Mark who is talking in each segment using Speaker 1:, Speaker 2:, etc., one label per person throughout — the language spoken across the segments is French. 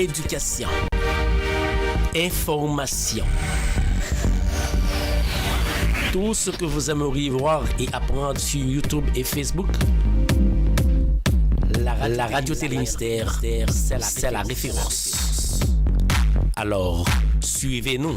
Speaker 1: éducation, information. Tout ce que vous aimeriez voir et apprendre sur YouTube et Facebook, la radio Télémystère, c'est la référence. Alors, suivez-nous.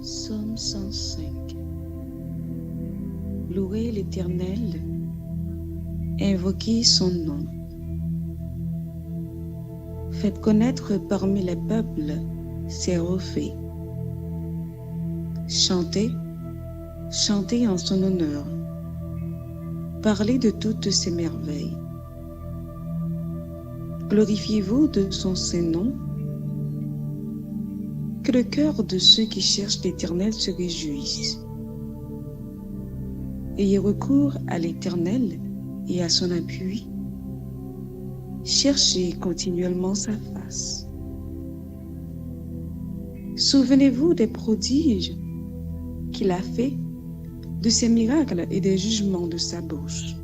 Speaker 2: Psaume 105. Louez l'Éternel, invoquez son nom. Faites connaître parmi les peuples ses refaits. Chantez, chantez en son honneur. Parlez de toutes ses merveilles. Glorifiez-vous de son saint nom. Que le cœur de ceux qui cherchent l'Éternel se réjouisse. Ayez recours à l'Éternel et à son appui. Cherchez continuellement sa face. Souvenez-vous des prodiges qu'il a faits, de ses miracles et des jugements de sa bouche.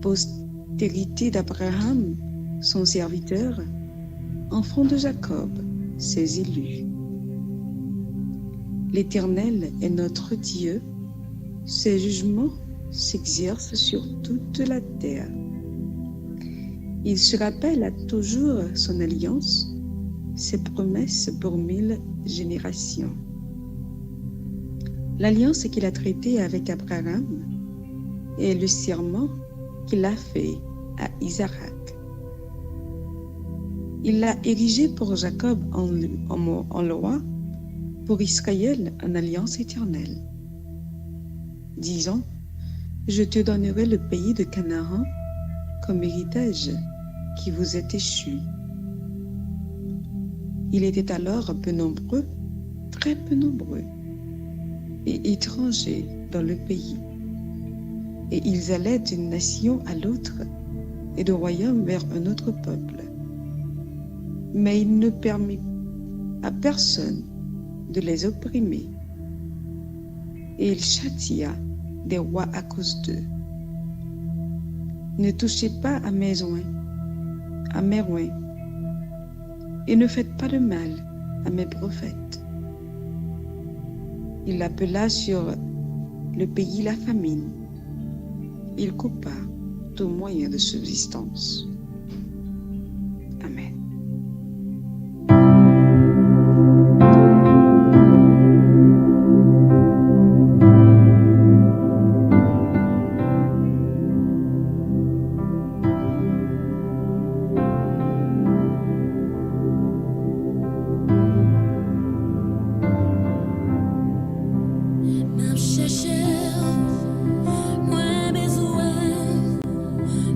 Speaker 2: Postérité d'Abraham, son serviteur, enfant de Jacob, ses élus. L'Éternel est notre Dieu, ses jugements s'exercent sur toute la terre. Il se rappelle à toujours son alliance, ses promesses pour 1000 générations. L'alliance qu'il a traitée avec Abraham et le serment qu'il a fait à Isaac. Il l'a érigé pour Jacob en loi, pour Israël en alliance éternelle. Disant, je te donnerai le pays de Canaan comme héritage qui vous est échu. Il était alors peu nombreux, très peu nombreux, et étrangers dans le pays. Et ils allaient d'une nation à l'autre et de royaume vers un autre peuple. Mais il ne permit à personne de les opprimer. Et il châtia des rois à cause d'eux. Ne touchez pas à mes oins, à mes rois, et ne faites pas de mal à mes prophètes. Il appela sur le pays la famine. Il coupa tout moyen de subsistance. Amen.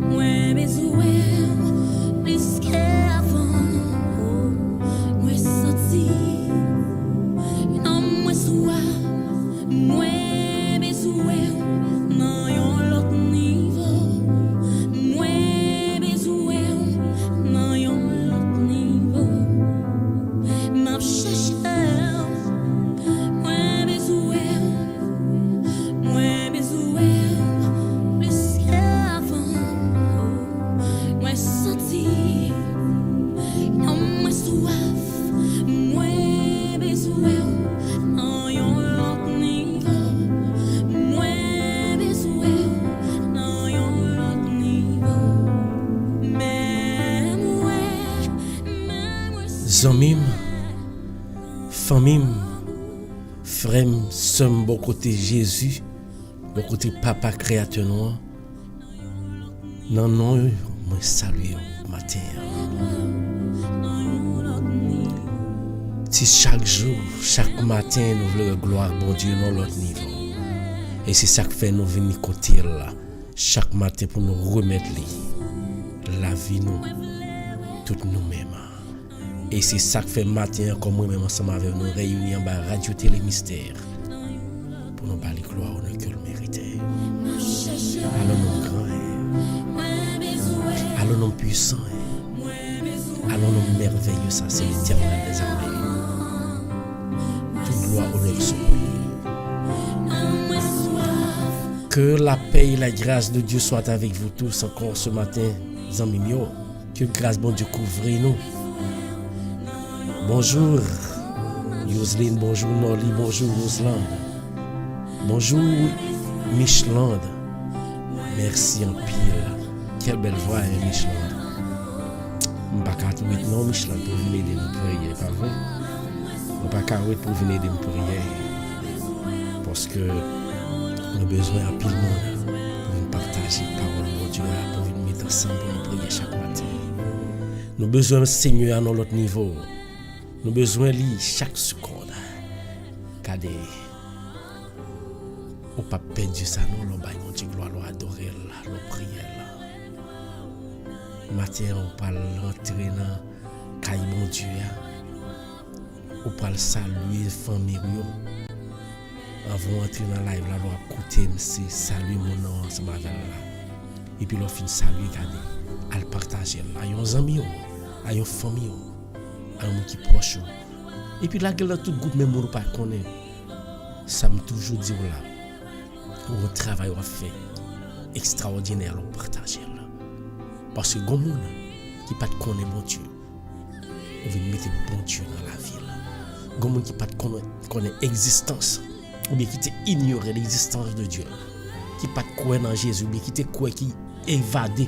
Speaker 3: Moi besoin
Speaker 1: famille, frère, somme bon côté Jésus, bon côté papa créateur noir. Non, moi salue au matin. Si chaque jour, chaque matin, nous voulons gloire, bon Dieu, dans l'autre niveau. Et c'est ça que fait nous venir côté là, chaque matin pour nous remettre la vie, nous, toutes nous-mêmes. Et c'est ça que fait matin, comme moi-même ensemble avec nous réunir en bas Radio Télé Mystère, pour nous parler gloire, honneur que le méritait. Allons nous grand, allons nous puissant, allons nous merveilleux, ça c'est l'éternel des armées. Toute gloire, honneur soit. Que la paix et la grâce de Dieu soient avec vous tous encore ce matin, amis mieux. Que grâce bon Dieu couvre nous. Bonjour Yoseline, bonjour Noli, bonjour Roseland. Bonjour Micheland. Merci en pile. Quelle belle voix, Micheland. Je ne peux pas non Micheland pour venir de nous prier, pas vrai? Je ne peux pas pour venir de nous prier. Parce que nous avons besoin à pile monde pour nous partager la parole de Dieu, pour nous mettre ensemble pour nous prier chaque matin. Nous avons besoin de Seigneur à notre niveau. Nous avons besoin de lire chaque seconde. Car on ne peut pas perdre ça, nous avons Dieu gloire, nous adorer, nous prier. Matin, on parle rentrer dans caille mon Dieu. On parle saluer famille. Avant d'entrer dans la live, là, on écouter, c'est saluer mon nom ensemble avec là. Et puis, on finit saluer, à le partager là. Il y a des amis, il y a une famille, il y a un monde qui est proche. Et puis, là, tout groupe, même on ne pas connaître. Ça me toujours dit là, on travail on fait extraordinaire, on partage là. Parce que les gens qui ne connaissent pas bon Dieu, on veut mettre bon Dieu dans la vie. Les gens qui ne connaissent pas l'existence, ou bien qui ignorent l'existence de Dieu, qui ne croient pas dans Jésus, ou bien qui croient qui évadent,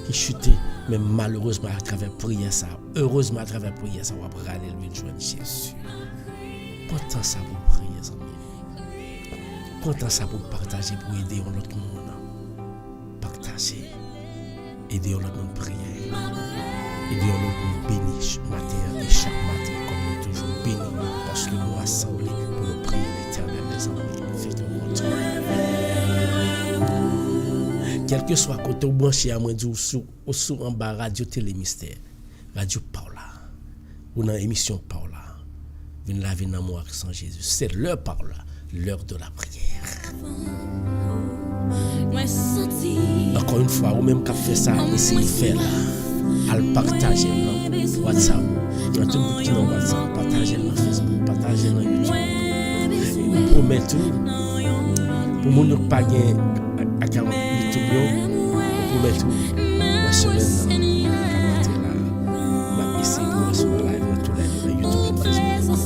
Speaker 1: qui chutent, mais malheureusement à travers la prière, ça, heureusement à travers la prière, ça va prendre lui de joindre Jésus. Prends ça pour prier, amis. Prends ça pour partager, pour aider l'autre monde. Partager. Aider l'autre monde prier. Aider l'autre monde bénir matin et chaque matin, comme nous toujours bénis, parce que nous assemblés pour nous prier l'éternel des armées. Faites mon Dieu. Quel que soit côté branché à moi du sous en bas Radio Télé Mystère, Radio Paula, ou dans l'émission Paula, venez laver dans moi sans Jésus. C'est l'heure Paula, l'heure de la prière. Encore une fois, ou même qu'à faire ça, essayez de faire là, à le partager dans WhatsApp, dans tout le monde qui est dans WhatsApp, partager dans Facebook, partager dans YouTube. Nous promettons, pour nous ne pas gagner à YouTube, nous promettons la semaine là, essayer de recevoir live dans tous les YouTube et Facebook.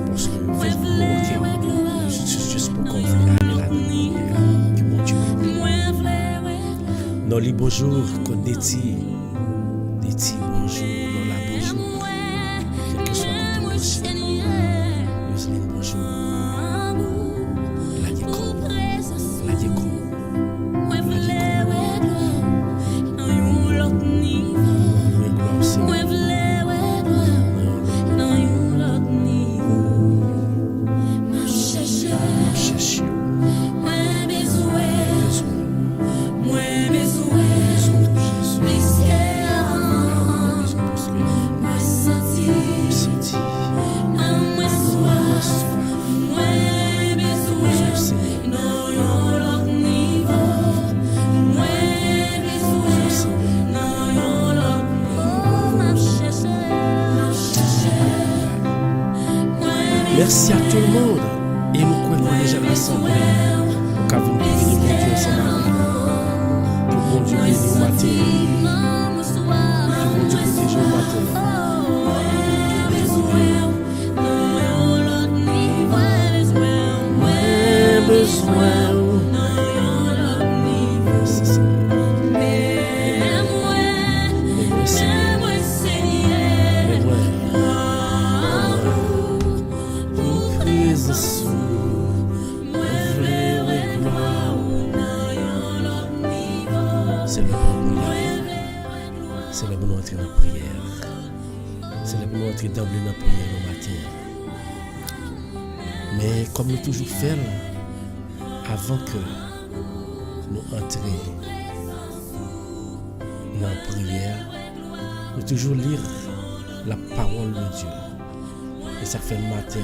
Speaker 1: Parce que Facebook, juste pour qu'on vienne là-dedans. Noli, bonjour. Côte Déti, bonjour. Lola, bonjour. Quel que soit côté branché. Yoseline, bonjour. La Dieko. Merci à tout le monde. Et nous connaissons déjà l'assemblée. Nous avons béni bon Dieu ensemble avec nous. Que bon Dieu bénisse au matin. Que bon Dieu protège au matin. prière au matin. Mais comme nous toujours fait, avant que nous entrions dans la prière, nous toujours lire la parole de Dieu. Et ça fait le matin.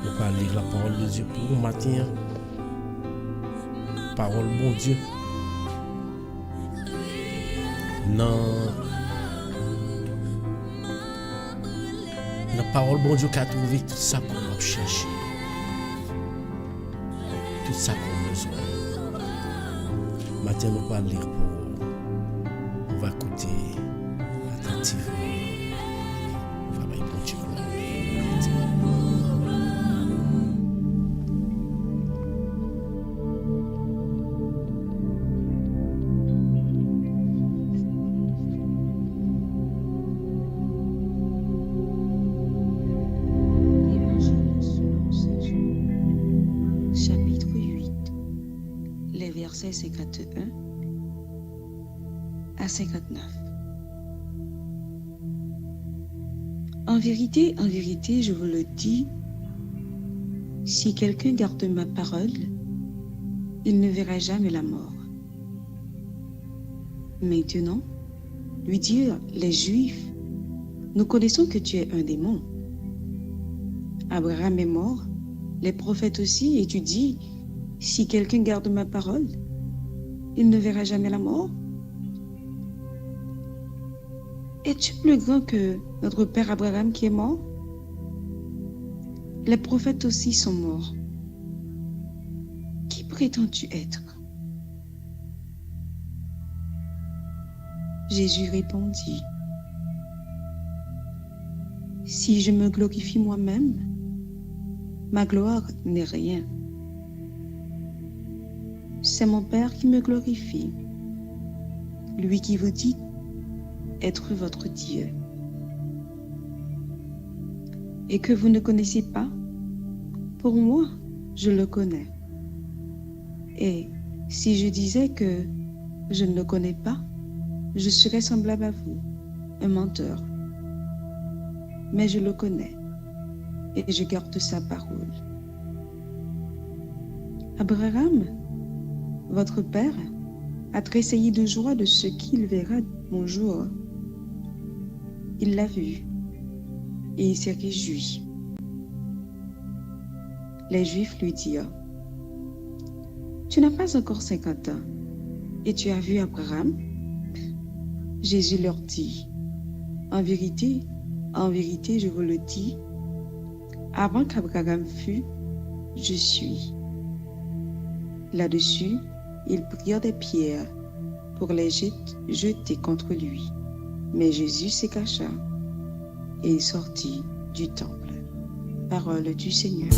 Speaker 1: Nous pas lire la parole de Dieu pour le matin. Parole bon Dieu. Non. La parole bon Dieu qui a trouvé tout ça qu'on a cherché. Tout ça qu'on a besoin. Maintenant, nous pas lire pour vous. On va écouter attentivement. On va bien continuer.
Speaker 2: Évangile selon Saint Jean, chapitre 8, les versets 51 à 59. En vérité, je vous le dis, si quelqu'un garde ma parole, il ne verra jamais la mort. Maintenant, lui dirent les Juifs, nous connaissons que tu es un démon. Abraham est mort, les prophètes aussi, et tu dis, si quelqu'un garde ma parole, il ne verra jamais la mort. Es-tu plus grand que notre père Abraham qui est mort? Les prophètes aussi sont morts. Qui prétends-tu être? Jésus répondit, si je me glorifie moi-même, ma gloire n'est rien. C'est mon Père qui me glorifie, lui qui vous dit être votre Dieu, et que vous ne connaissez pas, pour moi, je le connais. Et si je disais que je ne le connais pas, je serais semblable à vous, un menteur. Mais je le connais, et je garde sa parole. Abraham, votre père, a tressailli de joie de ce qu'il verra mon jour. Il l'a vu, et il s'est réjoui. Les Juifs lui dirent, tu n'as pas encore 50 ans, et tu as vu Abraham? Jésus leur dit, en vérité, je vous le dis, avant qu'Abraham fût, je suis. Là-dessus, ils prirent des pierres pour les jeter contre lui. Mais Jésus se cacha et il sortit du temple. Parole du Seigneur.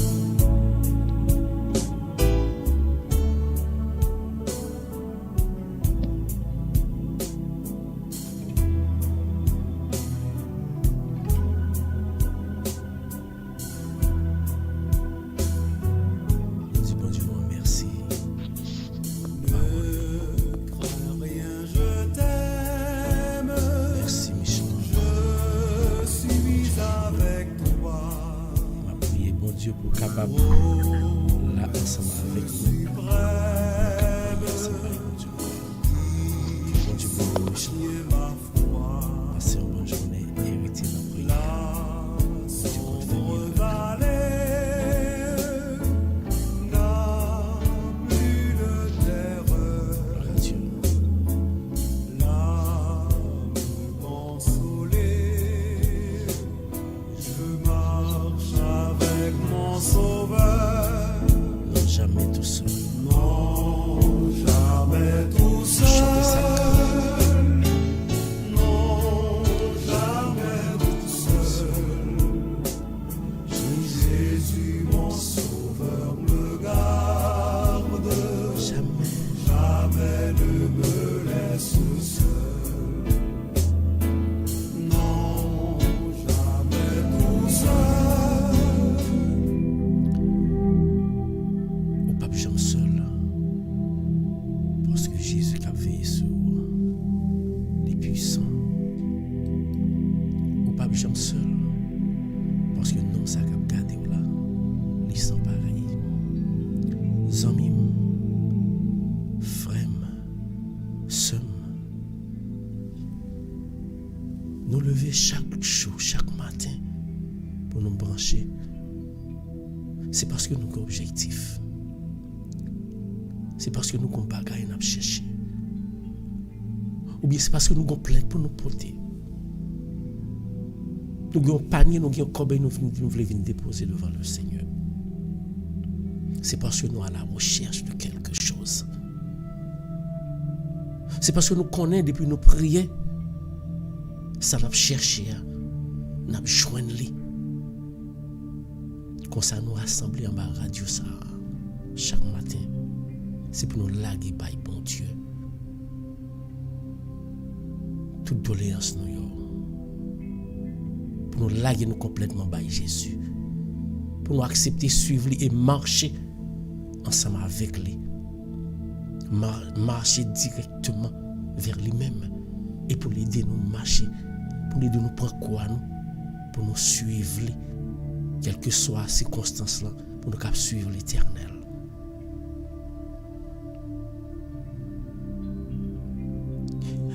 Speaker 1: Dieu pour capable là ensemble avec nous. Merci mon Dieu. Bon Dieu pour nous. Passez une bonne journée et évitez la prière. Bon Dieu pour faire pour nous brancher, c'est parce que nous avons un objectif. C'est parce que nous avons un bagage à chercher. Ou bien c'est parce que nous avons plein pour nous porter. Nous avons un panier, nous avons un corbeille, nous voulons venir déposer devant le Seigneur. C'est parce que nous sommes à la recherche de quelque chose. C'est parce que nous connaissons depuis nos prières, ça nous cherché, nous avons joindre lui. Comme ça nous rassembler en bas radio ça chaque matin. C'est pour nous laguer par bon Dieu. Toute doléance nous yo. Pour nous laguer nous complètement par Jésus. Pour nous accepter, suivre lui et marcher ensemble avec lui. Marcher directement vers lui-même. Et pour l'aider nous marcher. Pour l'aider nous prendre quoi nous. Pour nous suivre lui. Quelles que soient les circonstances là. Pour nous suivre l'Éternel.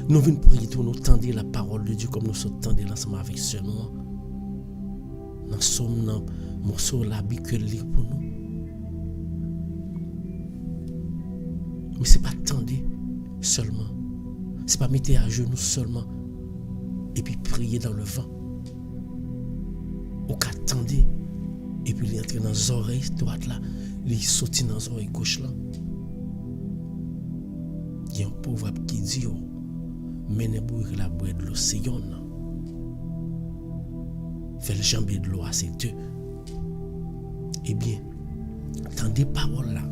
Speaker 1: Nous venons prier pour nous tendre la parole de Dieu comme nous sommes tendus ensemble avec ce nom. Nous sommes dans le morceau de la Bible que lire pour nous. Mais ce n'est pas tendre seulement. Ce n'est pas mettre à genoux seulement. Et puis prier dans le vent. Ou qu'attendre. Et puis il entre dans les oreilles droites là. Il saute dans les oreilles gauche là. Il y a un pauvre qui dit menez boire la boue de l'océan. Fait le jambé de l'eau à ces deux. Eh bien, dans des paroles là,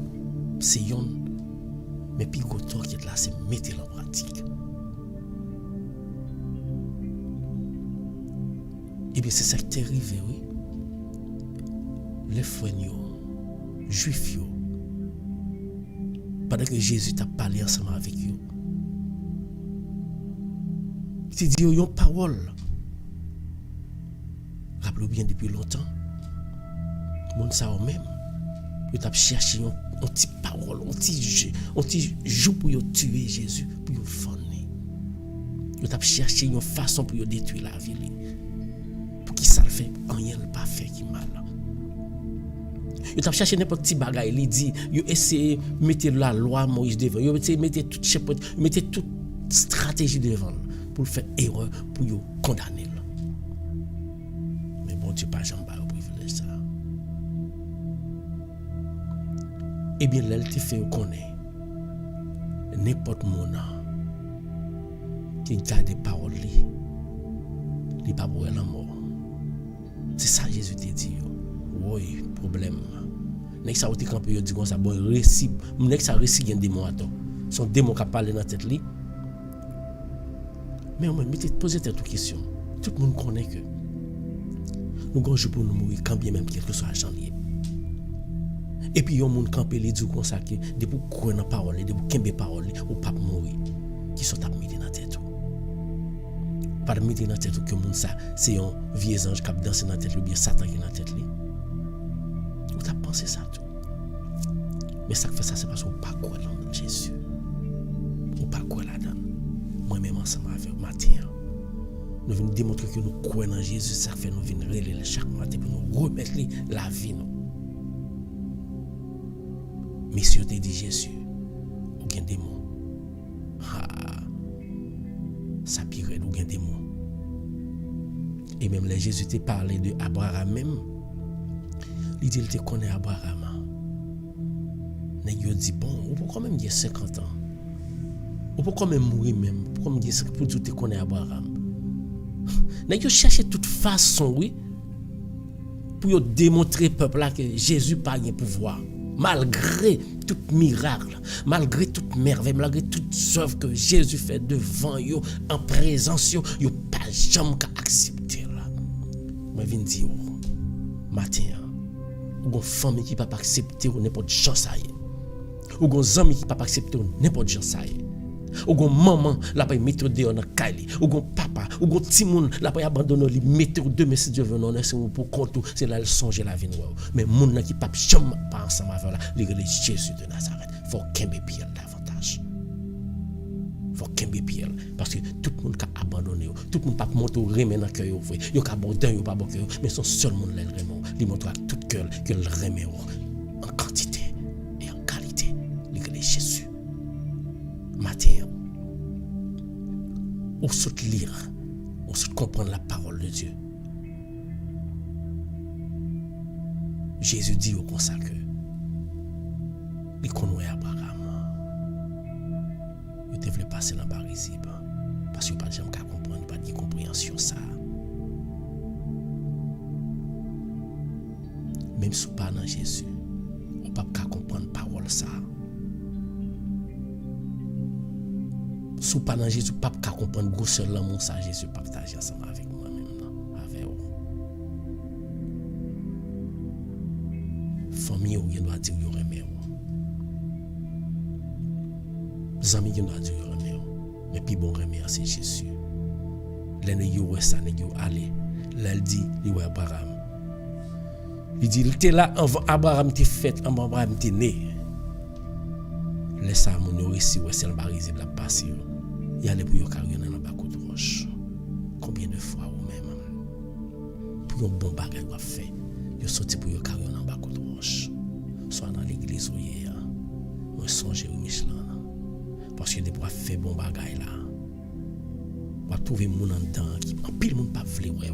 Speaker 1: c'est yon. Mais puis goto qui est là, c'est mettre en pratique. Eh bien, c'est ça qui est arrivé, oui. Les frères, juifs, pendant que Jésus t'a parlé ensemble avec eux, il dit, il y a une parole. Rappelez-vous bien depuis longtemps, le monde ça même, il t'a cherché une petite parole, un petit jour pour tuer Jésus, pour le vendre. Il t'a cherché une façon pour détruire la vie. Pour qui ça le fait, rien ne pas faire qui mal. Il t'a cherché n'importe petit bagaille, il dit, il essaie de mettre la loi Moïse devant, il essaie de mettre toute chapeau, mettre toute stratégie devant pour faire erreur, pour le condamner. Mais bon Dieu, pas jamais au privilège ça. Eh bien, là, il te fait connaître n'importe monde qui garde des paroles, il n'est pas pour la mort. C'est ça Jésus te dit. Oui, problème. Nek ça oti campé dit comme ça bon récit, nek ça récit un démon attend. Son démon qui parle dans tête li. Mais on mettez poser cette question. Tout le monde connaît que nous avons jour pour nous mourir quand bien même quelque soit argent lié. Et puis yon monde campé li dit comme ça que de pour croire dans parole, de pour kembe parole ou pas mourir qui sont tap mis dans tête. Pas mettre dans tête que monde ça c'est un vieux ange qui danse dans tête ou bien Satan qui dans tête li. Ou t'as pensé ça tout. Mais ça fait ça c'est parce qu'on pas quoi dans Jésus. On pas quoi là-dedans. Moi-même ensemble avec matin. Nous venons démontrer que nous croyons dans Jésus, ça fait nous venir relayer chaque matin pour nous remettre la vie nous. Messieurs te dit Jésus, ou bien démon. Ça pire ou bien démon. Et même les Jésus te parlé de Abraham même. Il dit, il te connaît Abraham. Il dit, bon, on peut quand même dire 50 ans. On peut quand même mourir même. Pour me dire pour tu te connais Abraham. Il cherche toute façon, oui, pour démontrer au peuple là que Jésus n'a pas de pouvoir. Malgré tout miracle, malgré toute merveille, malgré toute œuvre que Jésus fait devant eux, en présence, ils n'ont pas jamais accepté. Moi, je viens dire, matin, ou une famille qui ne peut pas accepter n'importe quoi ça y est. Ou un ami qui ne peut pas accepter n'importe quoi ça y est. Ou une maman la pas mettre dehors dans Kali. Ou un papa, ou un petit monde la pas abandonner li mettre deux mais si Dieu veut non c'est pour compte c'est là le songer la vie noire. Mais monde qui pas jamais pas ensemble avec là, le Jésus de Nazareth. Faut qu'aimer bien davantage. faut kembe pied parce que tout le monde a abandonné, tout le monde pas monter au remet dans cœur vrai. Yo ka bon temps, yo pas bon cœur, mais son seul monde le remet. Il montre à tout cœur que le remet en quantité et en qualité. Le Jésus. Matin, on saute lire, on saute comprendre la parole de Dieu. Jésus dit au consacré, il connaît Abraham. Il devait passer dans la barisible parce qu'il n'y a pas de gens qui comprennent, pas de compréhension ça. Même si pas dans Jésus, on ne peut pas comprendre la parole ça. Si pas dans Jésus, on ne peut pas comprendre le seul l'amour ça Jésus partage ensemble avec moi-même, avec vous. Famille, on doit dire que vous aimez. Les amis, on doit dire que vous aimez. Mais puis bon remet c'est Jésus. L'année yo ça ne yo aller. Là il dit il ouais Abraham. Il dit il était là avant Abraham t'est fait, avant Abraham t'est né. Laisse ça mon yo ici ouais c'est le barisé la passer. Il allait pour yo carrière dans bas côte roche. Combien de fois ou même pour un bon bagage qu'on fait. Yo sorti pour yo carrière dans bas côte roche. Soit dans l'église ou hier. Moi songer au Michelin. Parce que des fois fait bon bagay là. On va trouver mon en dedans qui en pile monde pas vle ouais.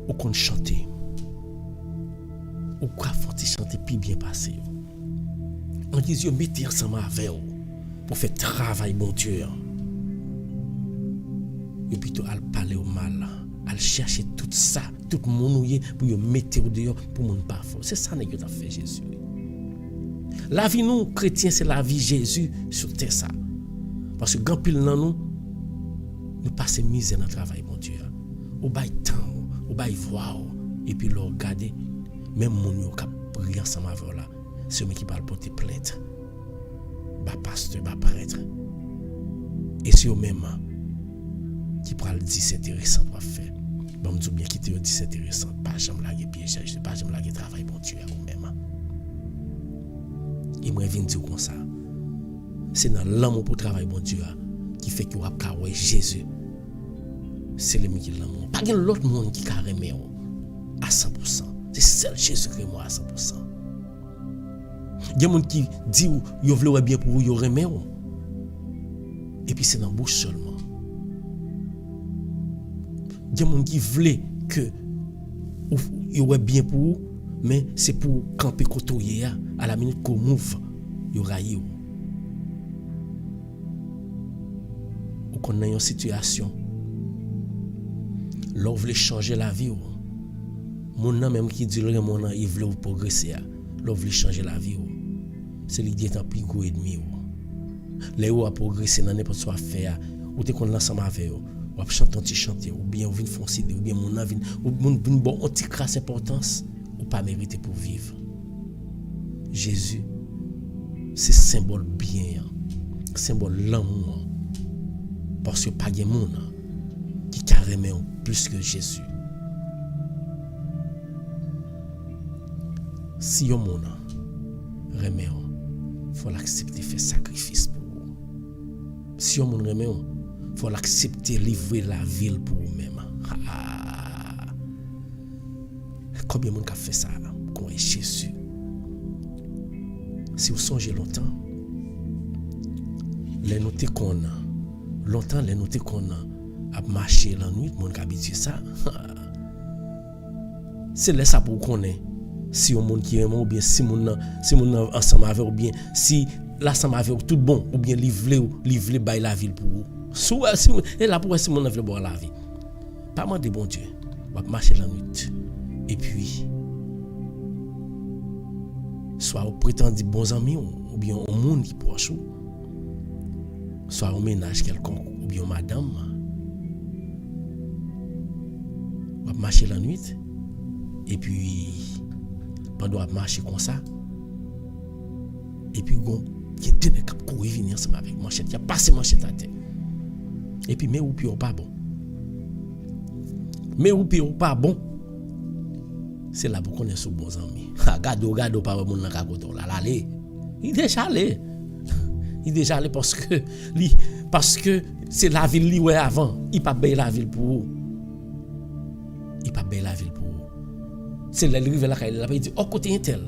Speaker 1: Ou qu'on chanter. Ou quoi faut chanter puis bien passer. On dit yo mettez ensemble avec vous pour faire travail bon Dieu. Et plutôt al parler au mal, al chercher tout ça, tout monde pour yo mettre au dehors pour monde pas fort. C'est ça que t'a fait Jésus. La vie nous chrétiens c'est la vie Jésus sur terre ça. Parce que grand pile dans nous passer misère dans travail mon Dieu. Au bail temps, au bail voir et puis le regarder même mon yo qui prier ensemble avec là, c'est eux qui parle porter plainte. Ba pasteur, ba prêtre. Et c'est eux même qui parle dit c'est intéressant doit faire. Bon me dit bien quitter dit c'est intéressant, pas jamais laguer piège, pas jamais laguer travail mon Dieu ou même. Il m'a vient dire comme ça. C'est dans l'amour pour travail bon Dieu qui fait que vous avez Jésus. C'est le qui l'amour. Pas de l'autre monde qui a aimé à 100%. C'est seul Jésus qui moi à 100%. Il y a des gens qui disent que vous voulez bien pour vous, vous aimez. Et puis c'est dans la bouche seulement. Il y a des gens qui veulent que vous voulez bien pour vous. Mais c'est pour camper côté à la minute qu'on move, il y aura eu. Ou qu'on a une situation, là, vous voulez changer la vie. Mon nom même qui dit le mon nom, il veut progresser. Là, vous voulez changer la vie. C'est l'idée d'un plus gros ennemi. Là, vous a progressé dans n'importe quoi faire. Ou t'es qu'on ensemble avec vous. Ou chanter, ou bien vous venez foncer, ou bien mon avis, ou bien bon, on t'y crasse importance. Ou pas mérité pour vivre. Jésus, c'est symbole bien, symbole l'amour. Parce que pas de monde qui carrément plus que Jésus. Si yon monde remet, faut l'accepter faire sacrifice pour vous. Si yon monde remet, faut l'accepter livrer la ville pour vous-même. Combien de monde a fait ça quand Jésus? Si vous songez longtemps, les notés qu'on a, longtemps les notés qu'on a marché la nuit, mon habitué ça. C'est là ça pour qu'on est. Si on monde qui aime ou bien si mon ensemble avec ou bien si l'ensemble avec tout bon ou bien livrer by la ville pour vous. Soit si et là pour si mon veut boire la vie. Pas demander bon Dieu, va marcher la nuit. Et puis, soit on prétend dire bons amis ou bien au monde qui proche, soit on ménage quelconque ou bien madame, on va marcher la nuit. Et puis, pendant qu'on marcher comme ça, et puis il y a deux mecs qui courent venir ensemble avec manchette, il y a passé manchette à terre. Et puis, mais ou puis pas bon. Mais ou puis pas bon. C'est là pour qu'on est sous bons amis. Gado pas mon nan kakoto là. Allez. Il déjà allé. Il déjà allé parce que c'est la ville li ouais avant, il pas payer la ville pour vous. Il pas payer la ville pour vous. C'est la rive là il a dit oh côté intel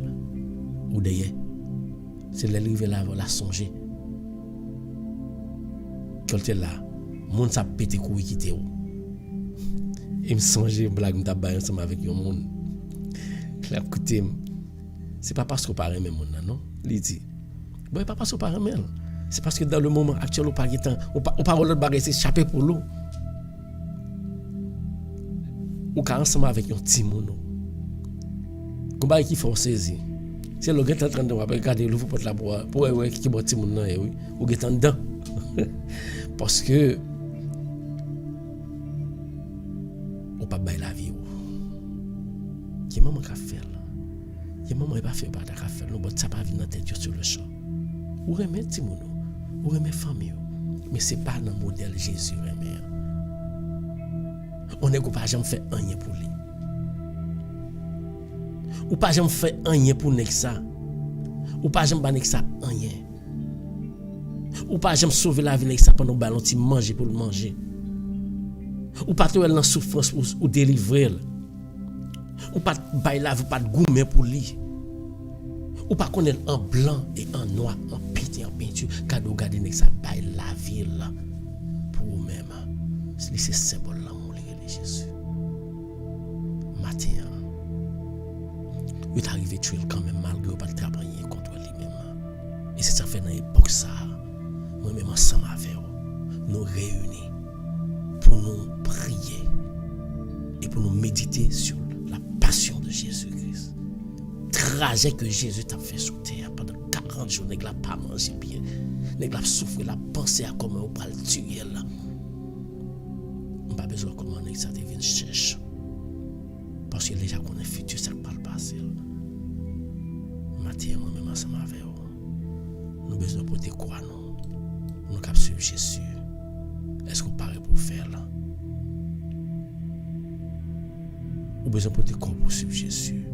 Speaker 1: ou derrière. C'est la rive là la songer. Quand elle là, monde ça pété couille quitter ou. Il me songeait blague m'ta bailler ensemble avec un monde. La écoutez, c'est pas parce qu'on parle même monde non, il dit. Bon, pas parce qu'on parle même. C'est parce que dans le moment actuel, on pas temps, on parle l'autre bagage, c'est échapper pour l'eau. Ou quand ensemble avec un petit monde. Comment qui faut saisir. C'est le gars en train de regarder l'ouvre porte la bois pour ouais qui boit petit monde oui, ou gars dedans. Parce que on pas bailler la vie. Qui maman qu'a fait là. Qui maman pas fait pas ta faire, non bon ça pas venir dans tête sur le champ. Ou remettre petit monde. Ou remettre famille. Mais c'est pas dans le modèle Jésus remet. On n'est pas jamais fait rien pour lui. Ou pas jamais fait rien pour nek ça. Ou pas jamais nek ça rien. Ou pas jamais sauver la vie nek ça pendant ballon ti manger pour le manger. Ou pas toi dans souffrance ou délivrer. Ou pas bail la vie pas de gourmet pour lui. Ou pas connaître en blanc et en noir, en pitié, en peinture, cadeau garder nek ça bail la vie là pour vous-même. C'est symbole l'amour de Jésus. Matin, il est arrivé tuer quand même malgré pas de travailler contre lui-même. Et c'est ça fait dans l'époque ça. Moi-même ensemble avec vous, nous réunis pour nous prier et pour nous méditer sur la passion de Jésus-Christ. Trajet que Jésus t'a fait sur terre pendant 40 jours, n'est-ce pas mangé bien, n'est-ce pas souffrir la pensée à comment on va le tuer là. On n'a pas besoin de comment ça devient cherche. Parce que déjà qu'on est futur, ça ne parle pas passé. Matin, moi-même ensemble avec vous. Nous avons besoin de porter quoi nous? Nous avons suivre Jésus. Est-ce qu'on paraît pour faire là? Nous avons besoin de porter quoi pour suivre Jésus?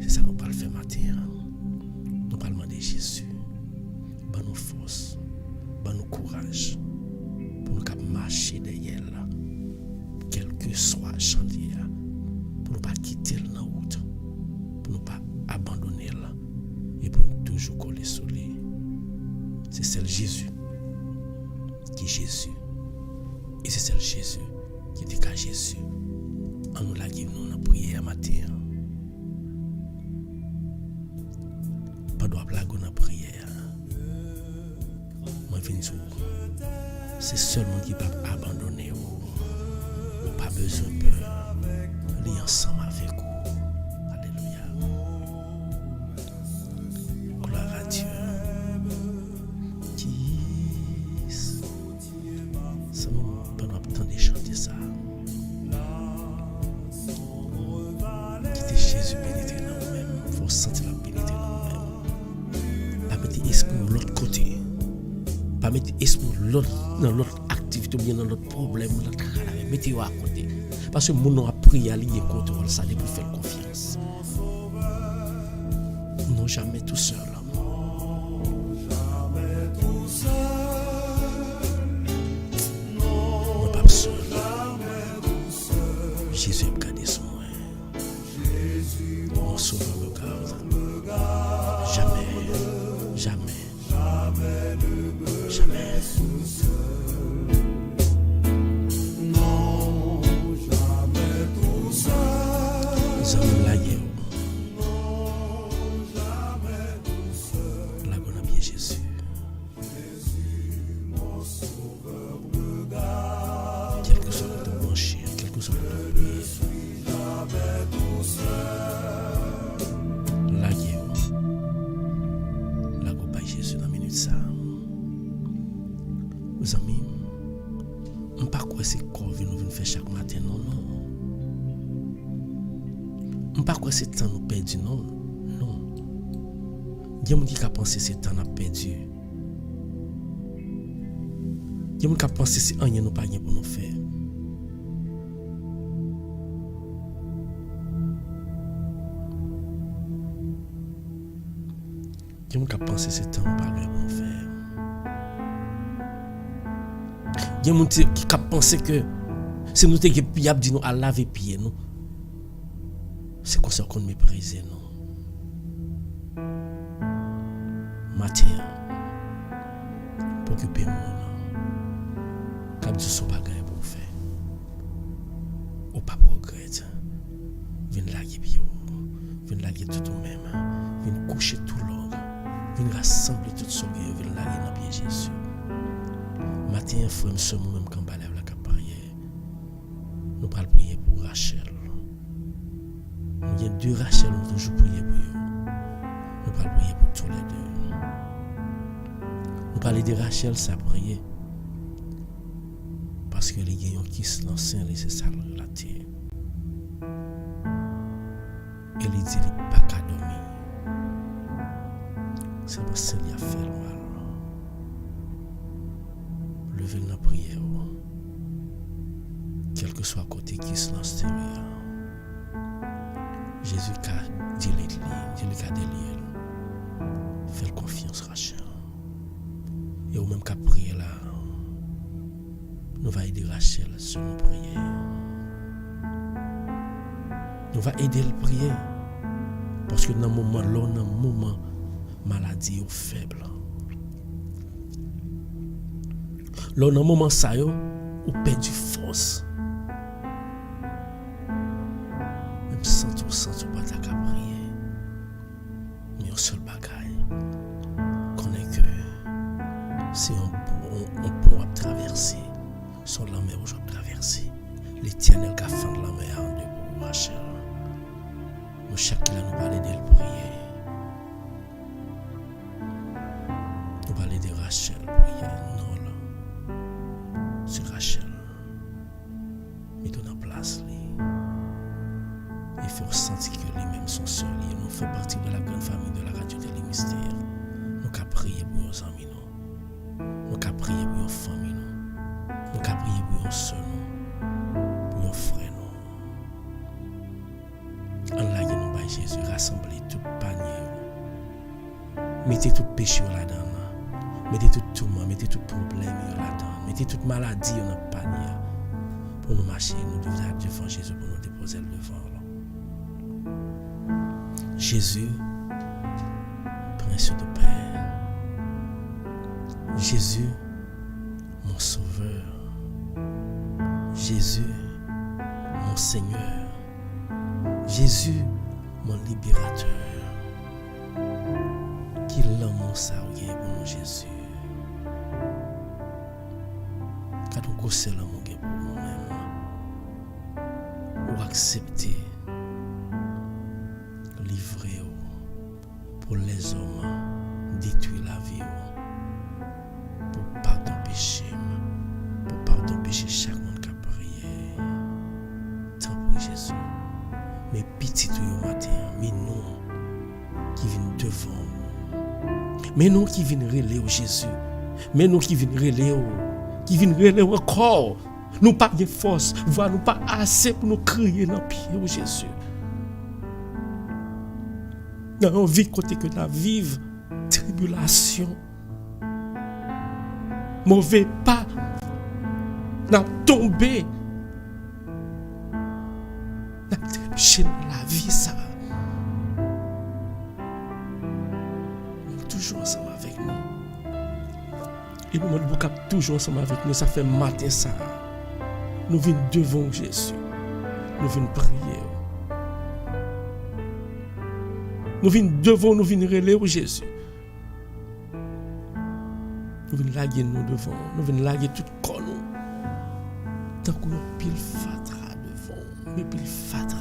Speaker 1: C'est ça que nous parlons faire matin. Nous parlons demander Jésus. Ban nous force, ban nous courage pour nous marcher derrière là. Quel que soit le chantier, pour ne pas quitter la route, pour ne pas abandonner là, et pour nous toujours coller sur lui. C'est celle Jésus qui est Jésus. Et c'est celle Jésus qui dit qu'à Jésus. En nous la guide, nous avons prié à matin. Pas de blague, on a prié. Moi, je viens de dire, c'est seulement qui peut abandonner. Pas besoin de peur. Lié ensemble avec vous. Alléluia. Gloire à Dieu. Ça nous pendant temps de chanter ça. Quittez Jésus pénétrer dans nous-mêmes. Il faut sentir la pénétrer dans nous-mêmes. Pas mettre l'esprit de l'autre côté. Pas mettre l'esprit dans l'autre activité ou bien dans l'autre problème. Mettez-vous à côté. Parce que mon a prié à lier contrôle, ça pour faire confiance. Non, jamais tout seul. Non, pas seul. Jésus a gardé son moi. Mon sauveur me garde. Jamais, jamais, jamais. Mes amis, je ne sais pas quoi c'est qu'on vient faire chaque matin, non. Je ne sais pas quoi c'est temps nous perdu, non. Il y a des gens qui pensent que c'est temps nous perdu. Il y a des gens qui pensent que c'est rien nous pas pour nous faire. Je ne pense que c'est temps pour nous faire. Il y a des gens qui pensent que c'est nous qui avons dit nous à laver pieds nous. C'est comme ça qu'on méprise nous. Matin, pour occuper moi, comme dit son bagage pour faire. Ou pas regretter. Viens laguer pieds, viens laguer tout ou même, viens coucher tout l'ordre, viens rassembler tout son cœur, viens laguer dans pied Jésus. Matin, frère, ce moment même quand on lève la prière, nous allons prier pour Rachel. Il y a 2 Rachel, nous toujours prier pour eux. Nous allons prier pour tous les 2. Nous parlons de Rachel, ça prier. Parce que les gens qui se lancent, c'est ça la terre. Et il dit, il n'est pas qu'à dormir. C'est parce qu'il a fait le mal. Levez la prière. Quel que soit côté qui se lance derrière. Jésus a dit les lignes, Jésus a dit les faites confiance, Rachel. Et au même qu'à prier là, nous va aider Rachel sur nos prières. Nous va aider le prier. Parce que dans le moment là, dans le moment maladie ou faible. Là, dans le moment ça, ou perdu force. Même sans tout pas ta prier. Mais au seul bagaille, connaît que c'est un pont à traverser. Sur la mer où je traverser. L'Éternel qui a fait la mer en deux pour Rachel. Nous chacun nous parler de le prier. Nous parler de Rachel prier. Non là. C'est Rachel. Mais donne en place lui. Il faut sentir que lui-même sont seuls. Nous fait partie de la grande famille de la radio de mystères. Nous avons prié pour nos amis. Nous avons prié pour nos familles. Nous avons prié pour nos soeurs. Pour nos frères. En là, nous avons Jésus rassembler tout panier. Mettez tout péché là-dedans. Mettez tout tourment, mettez tout problème là-dedans. Mettez toute maladie dans le panier. Pour nous marcher, nous devons devant Jésus pour nous déposer le devant. Jésus, Prince de paix. Jésus, mon sauveur. Jésus, mon Seigneur. Jésus, mon libérateur. Qu'il l'amour ça pour nous, Jésus. Quand on gosse l'amour pour nous-mêmes, ou accepter, livrer pour les hommes, détruire la vie, pour pardon péché, pour pardon péché chaque monde qui a prié. Tant pour Jésus. Mais petit tout au matin, mais nous qui venons devant, mais nous qui venons relayer au Jésus, mais nous qui venons relayer encore, nous pas de force, voire nous pas assez pour nous crier dans le pied au Jésus. Dans une vie côté que nous vivons, tribulation, mauvais pas, nous tombé. Chez la vie ça. Nous sommes toujours ensemble avec nous. Et nous sommes toujours ensemble avec nous. Ça fait matin ça. Nous venons devant Jésus. Nous venons prier. Nous venons devant, nous venons relayer au Jésus. Nous venons laguer nous devant. Nous venons laguer tout corps nous. Tant qu'on pile fatra devant. Mais pile fatra.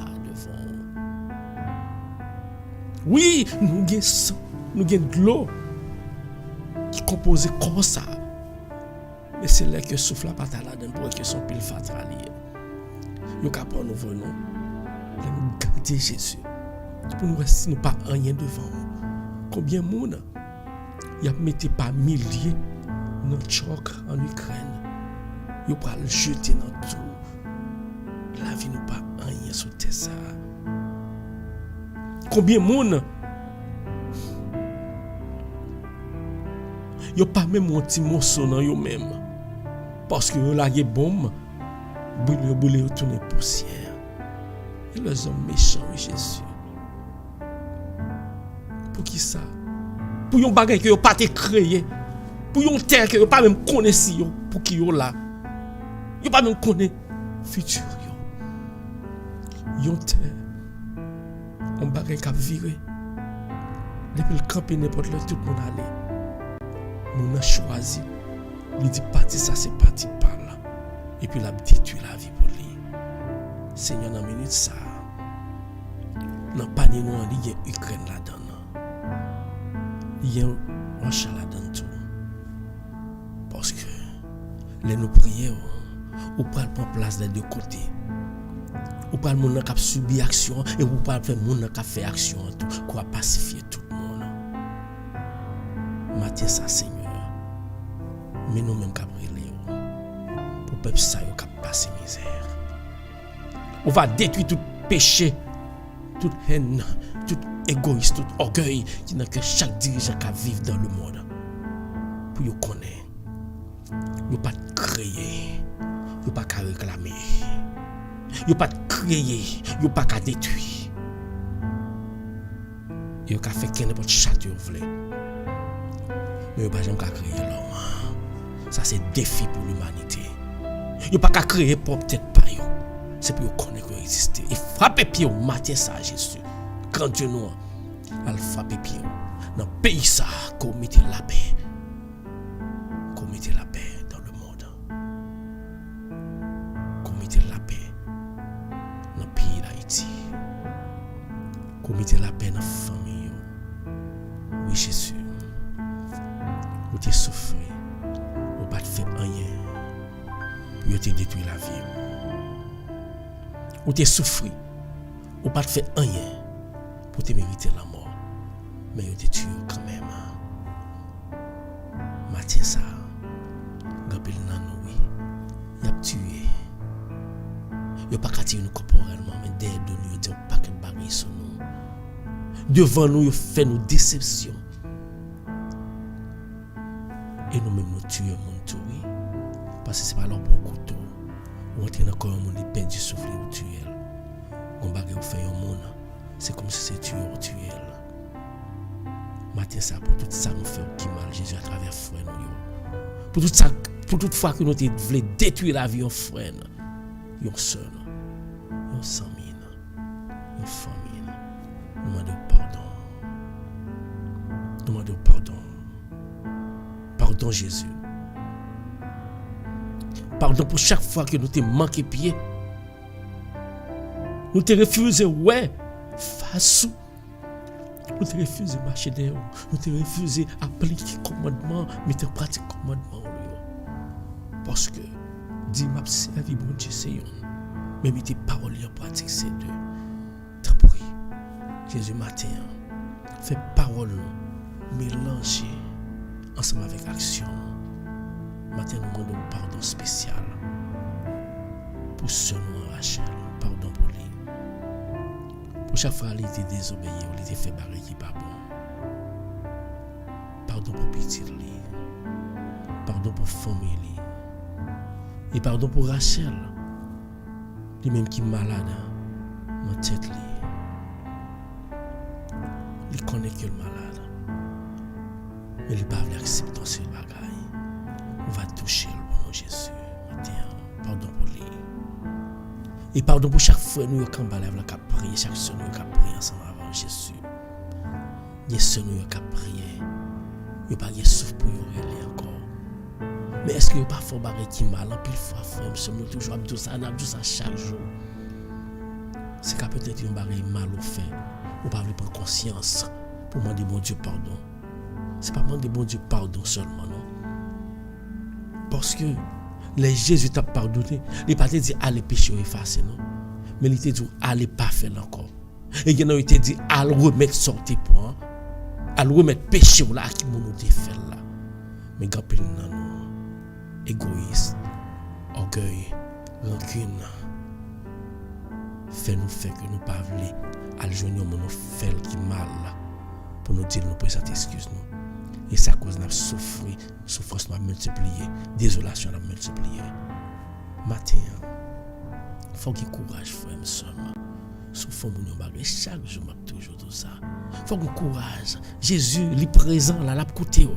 Speaker 1: Oui, nous avons sang, nous avons de l'eau qui compose comme ça. Mais c'est là que souffle la patate là-dedans pour que son pile fatra lié. Nous avons nous venons. Nous garder Jésus. Pour nous rester nous pas rien devant nous. Combien de monde y a mis par milliers dans le choc en Ukraine. Ils pas le jeter dans tout. La vie nous pas rien sur ça. Combien de monde Yo pas même un petit morceau dans yo même. Parce que yo lage bombe, brûler tourner poussière. Et les hommes méchants, oui Jésus. Pour qui ça? Pour yon bagay que yo pas te créé. Pour yon terre que yo pas même connaît si yo pour qui yo là. Yo pas même connaît futur yo. Yon terre on bagay k'ap viré. Depuis le camper n'importe là tout le monde aller. Nous a choisi. Il dit parti ça c'est parti par là. Et puis il a détruit la vie pour lui. Seigneur dans minute ça. Dans panier noir il y a Ukraine là-dedans. Il y a Russia là-dedans tout. Parce que les nous prier ou pas prendre place des deux côtés. Ou pas le monde qui a subi action et ou pas le monde qui a fait action tout quoi pacifier tout le monde. Matin ça Seigneur. Mais nous même qui brûler pour peuple ça yo qui passer misère. On va détruire tout péché, toute haine, tout égoïsme, tout orgueil qui n'a que chaque dirigeant qui vivre dans le monde. Pour yo connaître. Yo pas créer, yo pas réclamer. Yo pas créer, yo pas détruire. Yo ka fait qu'un n'importe château vle. Mais yo pas jamais créer l'homme. Ça c'est défi pour l'humanité. Yo pas créer pour peut-être pas yo. C'est pour connaître qu'il existe. Et frapper pied au matin ça Jésus. Quand Dieu nous al frapper pied dans pays ça qu'on mette la paix. Qu'on mette la paix dans le monde. Qu'on mette la paix dans le pays d'Haïti. Qu'on mette la paix dans la famille. Oui Jésus. Ou t'es souffert. Ou pas te faire rien. Pour te détruire la vie. Ou t'es souffert. Ou pas te faire rien. Pour te mériter la mort. Mais tu te tues quand même. Matin ça. Gapil nan nous oui. Y a tué. Y a pas qu'à tirer nous corporellement mais derrière de nous y a pas qu'un bagay sur nous. Devant nous y fait nous déception. Et nous même nous tuer mon tout oui. Parce que c'est pas leur bon couteau. Ou entrer dans corps monde il perd du souffle ou tuer. On bagay ou fait un monde. C'est comme si c'est tuer ou tuer. Matin ça pour tout ça nous fait qui mal Jésus à travers frère nous. Pour tout ça pour toute fois que nous voulons détruire la vie en frère. Yon seul. Yon sans mine. Yon famine. Nous demandons pardon. Nous demandons pardon. Pardon Jésus. Pardon pour chaque fois que nous t'ai manqué pied. Nous t'ai refusé ouais face. Nous t'ai refusé marcher derrière. Nous t'ai refusé appliquer commandement, mettre en pratique commandement. Parce que dis m'a servi bon Dieu c'est yon. Mais mettez parole en pratique c'est deux. Tant pis. Jésus matin fait parole mélanger ensemble avec action. Matin nous demandons pardon spécial pour ce nom Rachel. Pardon pour lui. Pour chaque fois il était désobéi, il était fait barrer qui pas bon. Pardon pour petit lui. Pardon pour famille. Et pardon pour Rachel. Lui-même qui est malade dans tête lui. Il connaît qu'il est malade. Mais il ne peut pas accepter ce bagage. On va toucher le bon Jésus. Pardon pour lui. Et pardon pour chaque frère nous qui a prié, chaque soeur nous qui a prié ensemble avant Jésus. Il y a ceux nous qui a prié. Il n'y a pas de souffle pour y encore. Mais est-ce qu'il n'y a pas de barrer qui mal en pile fois, frère? Nous sommes toujours abdou ça chaque jour. C'est qu'à peut-être un barrer mal au fait. Ou pas prendre conscience pour demander bon Dieu pardon. C'est pas demander bon Dieu pardon seulement, non. Parce que les Jésus t'a pardonné. Il n'a pas dit allez pécher ou effacer, non. Mais il t'a dit allez pas faire encore. Et il a dit allez remettre sortir point. Allez remettre péché là qui nous fait là. Mais gapil nan nous. Égoïste, orgueil, rancune. Fait que nous pas voulons aller joindre mon fait qui mal pour nous dire nous présenter excuse nous. Et ça cause n'a souffrir, souffrance m'a multiplié, désolation m'a multiplié. Matin, faut qu'il courage frère et sœur. Souffre mon bagage chaque jour m'a toujours tout ça. Faut qu'on courage. Jésus est présent là, l'a côté.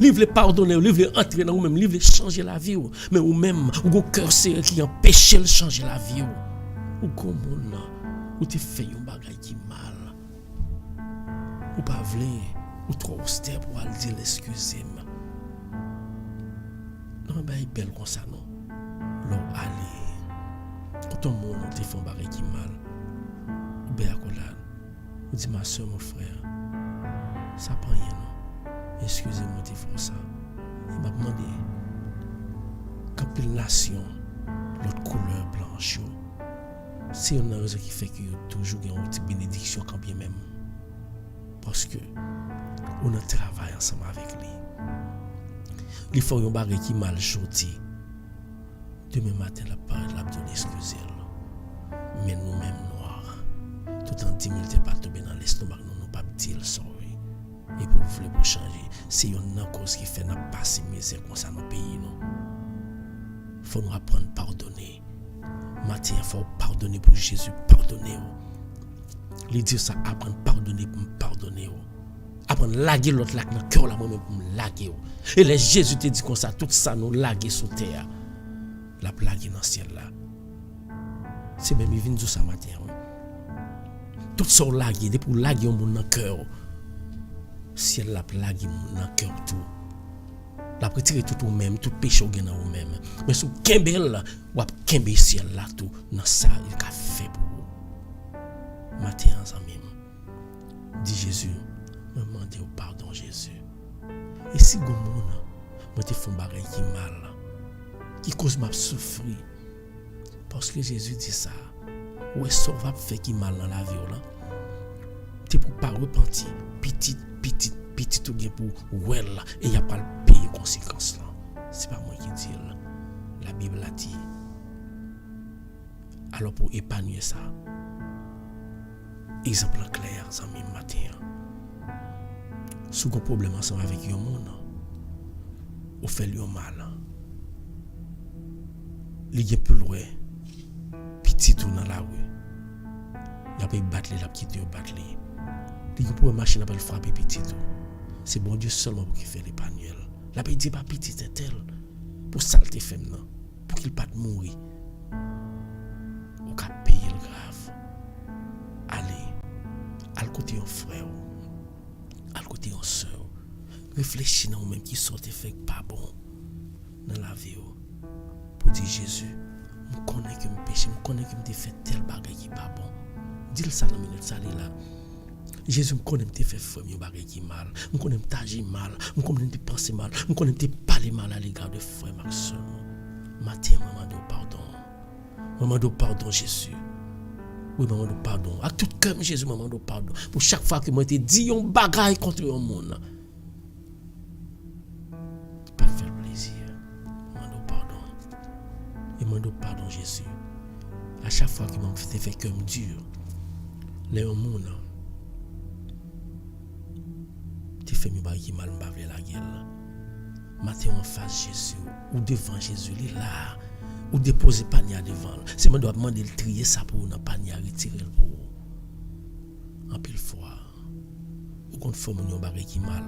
Speaker 1: Il veut pardonner, il veut entrer dans vous-même, il veut changer la vie. Mais vous-même, vous avez un cœur serré qui empêche de changer la vie. Ou comme ou tu fais un bagage qui mal. Ou pas voulu, ou trop austère pour aller dire excusez-moi. Non, ben il belle comme ça non. L'on allez. Quand on monde te fait un bagage qui mal. Ou ben à collade. Ou dit ma soeur, mon frère, ça prend rien non. Excusez-moi de faire ça. Il m'a demandé quand une nation, l'autre couleur blanche, c'est une raison qui fait qu'il y a toujours une petite bénédiction quand bien même. Parce que on a travaillé ensemble avec lui. Il faut un bagage qui mal sorti. Demain matin, la parole l'a donné excusez. Mais nous-mêmes noirs, tout en 10 000 pas tomber dans l'estomac, nous pas dire sorry. Et pour vous pour changer, c'est une cause qui fait n'a pas si misère comme ça dans le pays. Il faut nous apprendre à pardonner. Matin, il faut pardonner pour Jésus, pardonner. Il dit ça, apprendre à pardonner pour me pardonner. Apprendre à laguer l'autre lac dans le cœur là moi-même pour me laguer. Et les Jésus te dit comme ça, tout ça nous laguer sur terre. La plague dans le ciel là. C'est même il vient de ça matin. Tout ça laguer, pour laguer mon dans le cœur. Ciel la plague dans le cœur tout. La retirer tout ou même, tout péché au dans ou même. Mais sous kembel là, ou kembe ciel là tout dans ça il a fait pour vous. Matin ensemble. Dit Jésus, me demandez au pardon Jésus. Et si gon moun moi te font bagay qui mal qui cause m'a souffrir parce que Jésus dit ça. Ou est-ce va faire qui mal dans la vie là? Tu pour pas repentir, petit tout bien pour ouais là et y a pas le payer conséquences là. C'est pas moi qui dis là. La Bible a dit. Alors pour épanouir ça. Exemple clair ça même matin. Si vous avez un problème ensemble avec un monde, vous faites le mal. Il y a plus loin, petit tout dans la rue. Il y a pas battre la petite battre. Il y a pour une machine à frapper petit tout. C'est bon Dieu seulement pour qu'il fait les panuels. La paix dit pas petit c'est tel pour saleté femme non, pour qu'il pas mourir. Ou qu'à payer le grave. Allez, à côté un frère, à côté un soeur. Réfléchis dans vous-même qui sortent et fait pas bon dans la vie. Pour dire Jésus, je connais que je péché, je connais que je fait tel bagage qui pas bon. Dis ça dans la minute ça là. Jésus me connaît que fait frère un bagage qui mal, me connaît que t'agis mal, me connaît que penser mal, me connaît que parler mal à l'égard de frère Maxime. Matin maman de pardon. Maman de pardon Jésus. Oui maman de pardon. À tout cœur Jésus maman de pardon. Pour chaque fois que moi te dit un bagage contre un monde. Pas faire plaisir. Maman de pardon. Et maman de pardon Jésus. À chaque fois que moi te fait cœur dur. Les monde tu fais mes bagay qui mal m'bavle la gueule. Matin en face Jésus ou devant Jésus il là ou déposer panier devant. C'est moi doit demander de trier ça pour dans panier retirer pour. En pile fois ou qu'on fait mon bagay qui mal.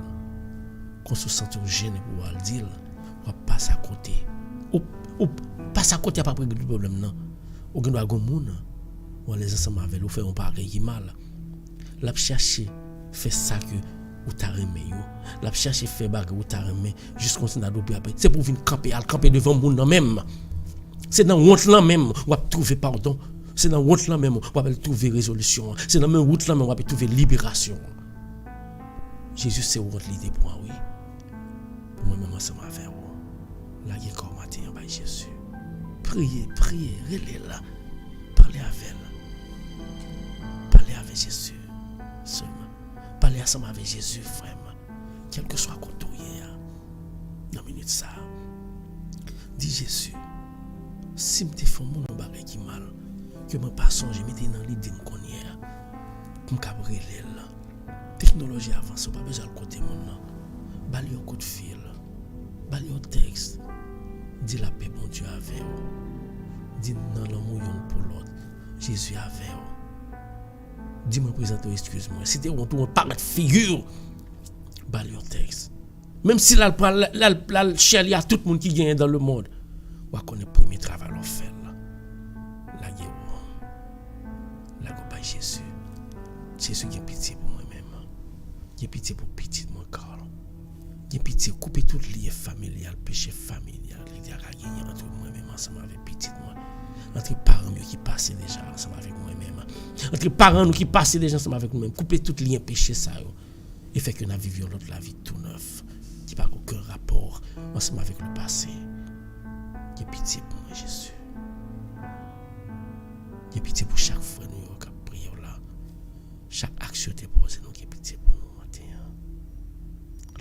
Speaker 1: Qu'on se sente gêné pour le dire ou passe à côté. Ou passe à côté pas prendre de problème non. Ou qu'on doit gon moun ou les ensemble avec ou faire un bagay qui mal. La chercher fait ça que ou t'a remis yo la chercher fait bague ou t'a remis juste continuer à doper après c'est pour venir camper devant monde même c'est dans honte là même on va trouver pardon c'est dans honte là même on va trouver résolution c'est dans même honte là même on va trouver libération Jésus c'est honte l'idée pour oui pour moi même ensemble avec vous là il est comme matin par Jésus priez relais là parlez avec Jésus seulement. Parlez ensemble avec Jésus, frère. Quel que soit côté dans minute ça. Dis Jésus, si me te font mon bagay qui mal, que me pas songer mettre dans l'idée me connaître. Comme cabrel là. Technologie avance, pas besoin de côté mon. Bali un coup de fil. Bali un texte. Dis la paix, bon Dieu, avec vous. Dis non, l'amour pour l'autre. Jésus avec vous. Dis-moi, présenter, excuse-moi. Si tu es on parle de figure, bali un texte. Même si la chérie à tout le monde qui gagne dans le monde, on connaît le premier travail qu'on fait. La guerre. La gobaye Jésus. Jésus qui a pitié pour moi-même. Qui a pitié pour petit de mon corps. Qui a pitié couper tout lien familial, péché familial. Il y a gagné entre moi-même ensemble avec petit de moi. Entre parents qui passent déjà ensemble avec moi-même. Entre parents qui passent déjà ensemble avec nous-mêmes. Couper tout lien péché ça. Et fait que nous vivons l'autre la vie tout neuf. Qui n'a aucun rapport ensemble avec le passé. Qui a pitié pour moi Jésus. Qui a pitié pour chaque fois nous qui a prié là. Chaque action te pose nous qui a pitié pour nous matin.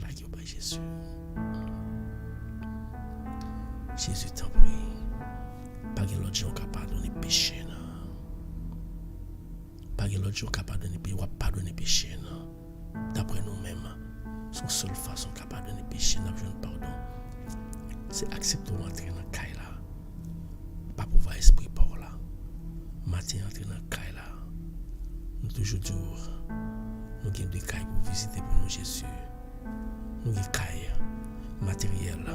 Speaker 1: Là qui a Jésus. Jésus t'en prie. Pas que l'autre gens capable de pardonner péché non. Pas que l'autre gens capable de pardonner péché non. D'après nous-mêmes, son seule façon capable de donner péché n'a besoin de pardon. C'est accepter d'entrer dans le caille là. Pas pouvoir esprit par là. Matin entrer dans le caille là. Nous toujours nous avons des cailles pour visiter pour nous Jésus. Nous avons des cailles matériel là.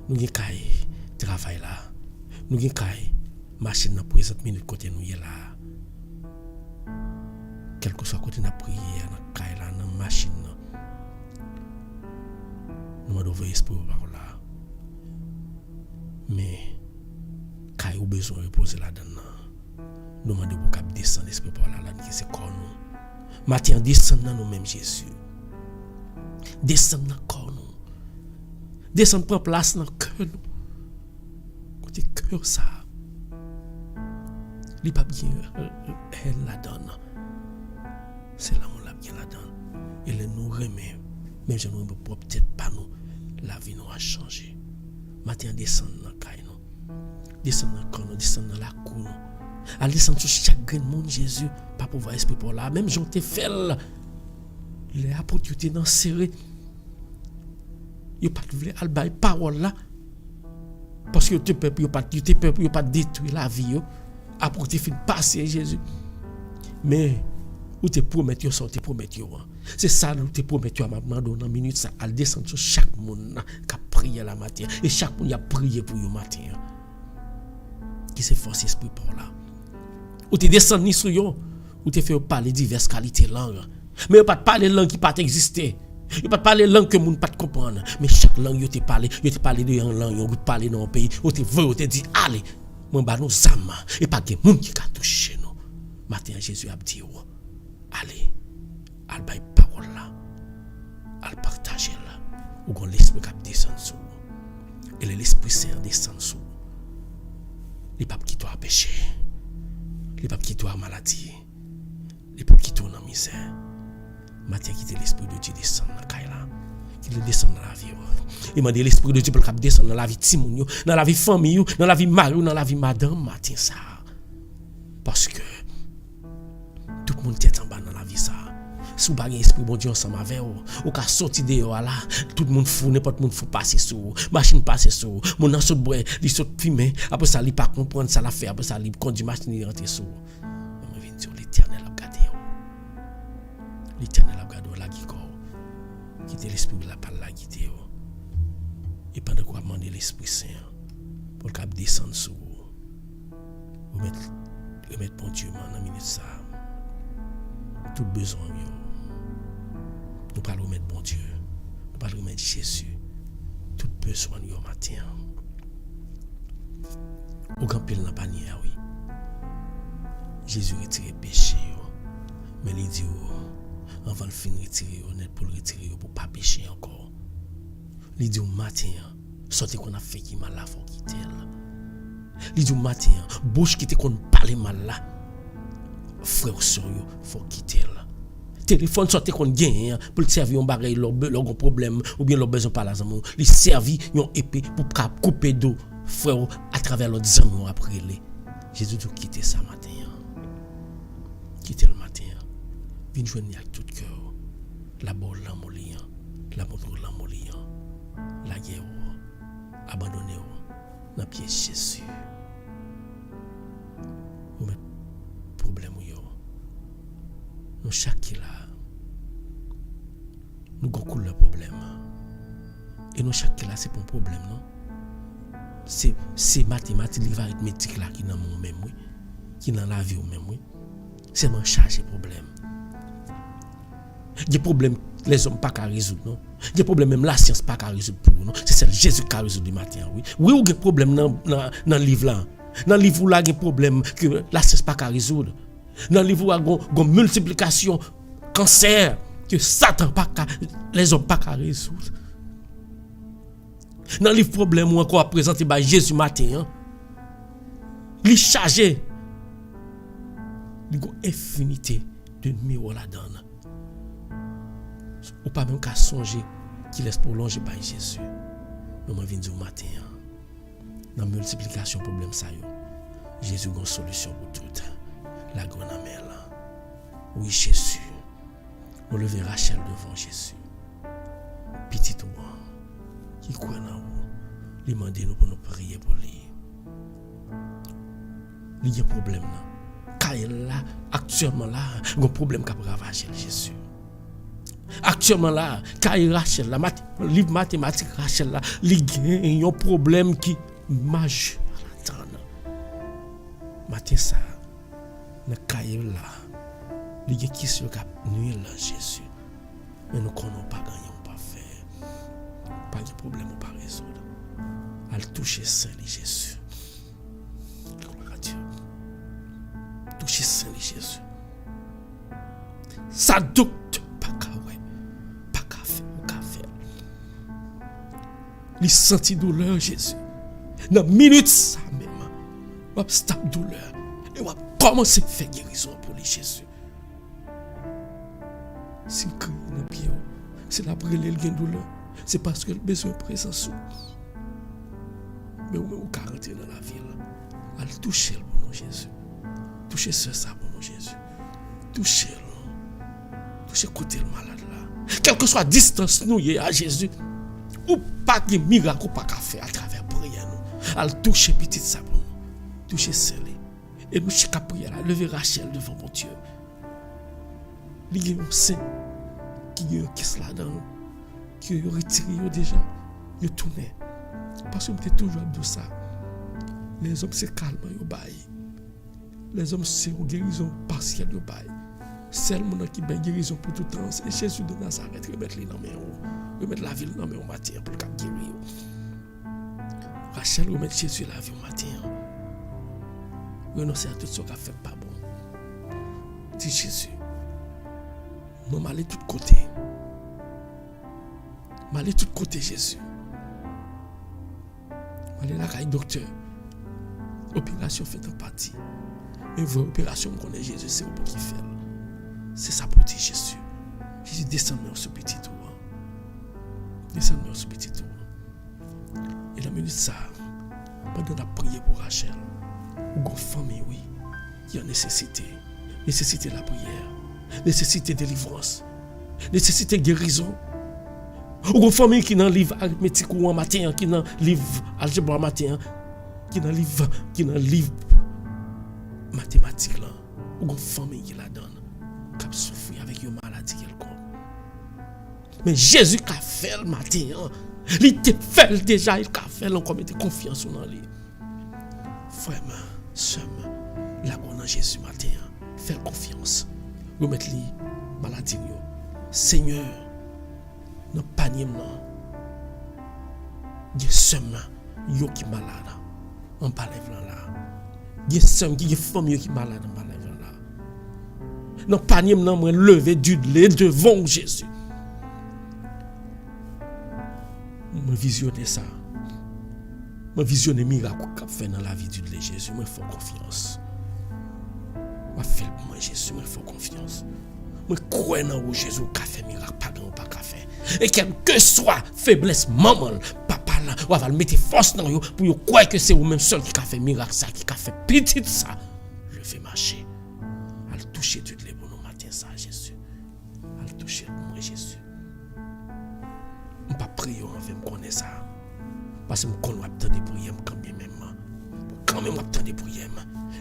Speaker 1: Nous avons des cailles travail là. Nous avons des cailles machine dans 30 minutes côté nous y là. Quel que soit côté n'a prié dans la caille là, dans la machine. Nous devons esprit par là. Mais caille ou besoin de reposer là-dedans. Nous demandons pour descendre l'esprit par là, qui c'est corps nous. Matin, descendre dans nous-mêmes Jésus. Descendre dans le corps nous. Descendre prendre place dans le cœur nous. Côté cœur ça. Il pas bien elle la donne. C'est l'amour là bien la donne. Elle nous remet. Même si nous ne pouvons peut-être pas nous. La vie nous a changé. Matin, descendre dans le caille nous. Descendre dans le corps nous. Descendre dans la cour nous. Allez descendre sur chaque grain de monde Jésus. Pas pouvoir esprit pour là. Même j'en t'ai fait là. Les apôtres étaient dans serré. Ils n'ont pas voulu aller parole là. Parce que le peuple n'a pas détruit la vie. Apôtres fin passer Jésus. Mais ou te promettre yo sorti promettre yo. C'est ça nous te promettre maintenant dans une minute ça al descendre sur chaque monde qui a prié la matin et chaque monde a prié pour yo matin. Qui se force esprit pour là. Ou te descendre ni sur yo ou te fait parler diverses qualités langue. Mais pas parler langue qui pas exister. Yo pas parler langue que monde pas comprendre, mais chaque langue yo te parler de une langue, yo parler dans un pays, ou te veut te dit allez, moi ba nous zama et pas de monde qui ka toucher nous. Matin Jésus a dit allez, al bay parole là, al partager là, ou gon l'esprit qui descend sur et l'esprit saint descend sur. Les papes qui toi péché, les papes qui toi maladie, les papes qui toi dans misère. Matin qui l'esprit de Dieu descend dans la caille là, qui le descend dans la vie. Il m'a dit l'esprit de Dieu pour descendre dans la vie Timoun, dans la vie famille, dans la vie mari, dans la vie madame, matin ça. Parce que tout le monde est en bas dans la vie ça. Si vous n'avez pas l'esprit de Dieu ensemble avec vous, ou qu'à sortir dehors là, tout le monde fou, n'importe monde fou passer sur, machine passer sur, mon en saute bois, il saute fumer, après ça il pas comprendre ça la fait, après ça il conduit machine il rentre sur. On vient sur l'Éternel a gardé. L'Éternel a gardé la guico. Quitter l'esprit de la parole la guider. Et pendant qu'on a demandé l'Esprit Saint pour qu'il descende sur vous. Remettre bon Dieu dans la minute ça. Tout besoin nous parlons remettre bon Dieu. Nous parlons remettre Jésus. Tout besoin yo matin. Au grand pile dans panier oui. Jésus retire péché mais il dit avant de finir retirer honnête pour le retirer pour pas pécher encore. Il dit au matin sortez qu'on a fait qui mal là faut quitter là. Il dit au matin bouche qui te qu'on parler mal là. Frère sur yo faut quitter là. Téléphone sortez qu'on gagne pour servir un bagage leur problème ou bien leur besoin par là zamu. Il servi une épée pour couper d'eau frère à travers l'autre zamu après les. Jésus dit quitter ça matin. Quitter le matin. Viens joindre avec tout cœur. La bonne l'amour la montre l'amour liant, la guerre, abandonner dans pied Jésus. Vous mettez problème nous chaque là. Nous avons le problème. Et nous chaque là c'est pas un problème non. C'est mathématique, arithmétique là qui dans mon même oui, qui dans la vie ou même oui. C'est mon chargé problème. Des problèmes les hommes pas qu'à résoudre non. Des problèmes même la science pas qu'à résoudre pour non. C'est celle Jésus qui a résoudre du matin oui. Oui ou des problèmes dans livre là. Dans livre là des problèmes que la science pas qu'à résoudre. Dans livre là gon multiplication cancer que Satan pas qu'à les hommes pas qu'à résoudre. Dans livre problème ou encore présenté par Jésus matin. Il chargé. Il y a une infinité de numéros là-dedans. Ou pas même qu'à songer qui laisse prolonger par Jésus. Mais moi, je viens dire au matin, dans la multiplication problème, ça Jésus a une solution pour tout. La grande amère là. Oui, Jésus. On levez Rachel devant Jésus. Petit toi, qui croit en vous, lui demandez nous pour nous prier pour lui. Il y a un problème là. Car là, actuellement là, il y a un problème qui a ravager Jésus. Actuellement là, car Rachel, le livre mathématique Rachel là, il y a un problème qui majeur. Matin ça, dans le là, il y a qui se cap nuit là Jésus. Mais nous ne connaissons pas gagner, on pas faire. Pas de problème, on pas résoudre. Elle toucher Saint Jésus. Gloire à Dieu. Toucher Saint Jésus. Ça doute pas qu'à ouais, pas qu'à faire, ou qu'à faire. Il sentit douleur Jésus. Dans minute ça même, on stop douleur et on va commencer à faire guérison pour les Jésus. Si le cri dans le pied, c'est la brûler le gain douleur. C'est parce que le besoin de présence. Mais on va rentrer dans la ville. Allez toucher le bon Jésus. Toucher ça pour nous Jésus. Toucher-le. Toucher côté le malade là. Quelle que soit la distance nous y à Jésus. Ou pas de miracle ou pas qu'à faire à travers prière nous. Allez toucher petit ça pour nous. Toucher celle. Et nous chaque prière là. Lever Rachel devant mon Dieu. Il y a un saint qui est là-dedans, qui est retiré déjà, il est tourné. Parce que nous toujours de ça. Les hommes c'est calme, ils baillent. Les hommes c'est une guérison partielle, ils baillent. Seul monde qui a une guérison pour tout le temps, c'est Jésus de Nazareth, remettre les noms en remettre la ville dans le matin pour le guérir. Rachel remettre Jésus la vie au matin. Renoncer à tout ce qui a fait pas bon. Dis Jésus. Nous allons aller de tous côtés. Nous allons aller de tous côtés, Jésus. Nous allons aller là, docteur. Opération faite en partie. Mais votre opération, on connaît Jésus, c'est vous qui fait. C'est ça pour dire Jésus. Jésus, descends-moi ce petit tour. Descends-moi ce petit tour. Et la minute ça, pendant la prière pour Rachel, ou une famille, oui, il y a nécessité. Nécessité la prière. Nécessité délivrance, nécessité guérison. Ou une famille qui dans le livre arithmétique ou en matin, qui dans le livre algèbre en matin, qui dans le livre mathématique là. Ou une famille qui la donne, qui a souffert avec une maladie quelconque. Mais Jésus qui a fait le matin, il te fait déjà, il a fait encore mettre confiance en lui. Vraiment, seulement, là on a Jésus matin, faire confiance. Remettre les maladies. Seigneur, dans le panier, il y a seulement yo qui malade. On parle là. Il y a seulement qui famille qui malade. On parle là. Dans le panier, moi lever du lait devant Jésus. Je visionner ça. Je visionner miracle qu'a fait dans la vie du lait Jésus. Moi faut confiance. Je fais pour moi Jésus, mais il faut confiance. Je crois dans Jésus qui a fait miracle, pas qu'à faire. Et quelle que soit faiblesse, maman, papa là, on va mettre force dans vous pour croire que c'est vous-même seul qui a fait miracle, ça, qui a fait petit ça. Je vais marcher. Elle toucher toutes les bonnes matins, ça, Jésus. Elle toucher pour moi Jésus. prier avec me connaître ça. Parce que je connais attendre des prières quand bien même. Quand même attendre des prières.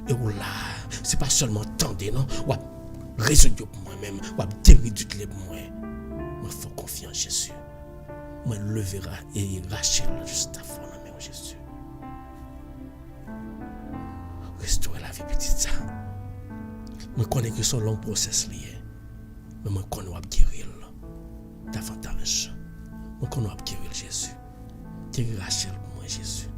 Speaker 1: Et là, c'est pas seulement attendre, non? Ou résoudre pour moi-même, ou déréduire pour moi. Mais faut confier en Jésus. Moi levera et Rachel juste à fond dans mon Jésus. Restaurer la vie petite ça. Je connais que c'est un long process lié. Mais je connais guérir davantage. Je connais guérir Jésus. Guérir Rachel pour moi Jésus.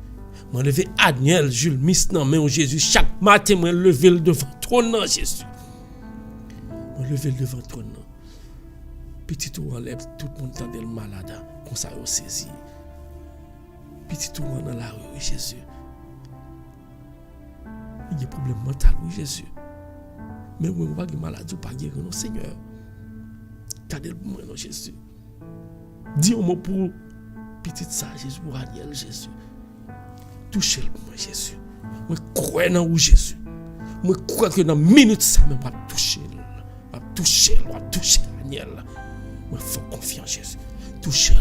Speaker 1: Je lever Daniel, Jules, Miss dans main Jésus. Chaque matin, je lever devant ton nom Jésus. Je lever devant ton nom. Petit tour enlève tout le monde tendait le malade. Comme ça, on saisit. Petit tour dans la rue, Jésus. Il y a des problèmes mentaux, oui, Jésus. Mais oui, on va pas maladie ou pas guérir, non, Seigneur. Gardez-le pour moi, non, Jésus. Dis un mot pour petit ça, Jésus, pour Daniel, Jésus. Touchez-le pour moi, Jésus. Moi, crois dans vous, Jésus. Moi, crois que dans une minute, ça, même, on va toucher. On va toucher Daniel. Moi, il faut confiance, Jésus. Touchez-le.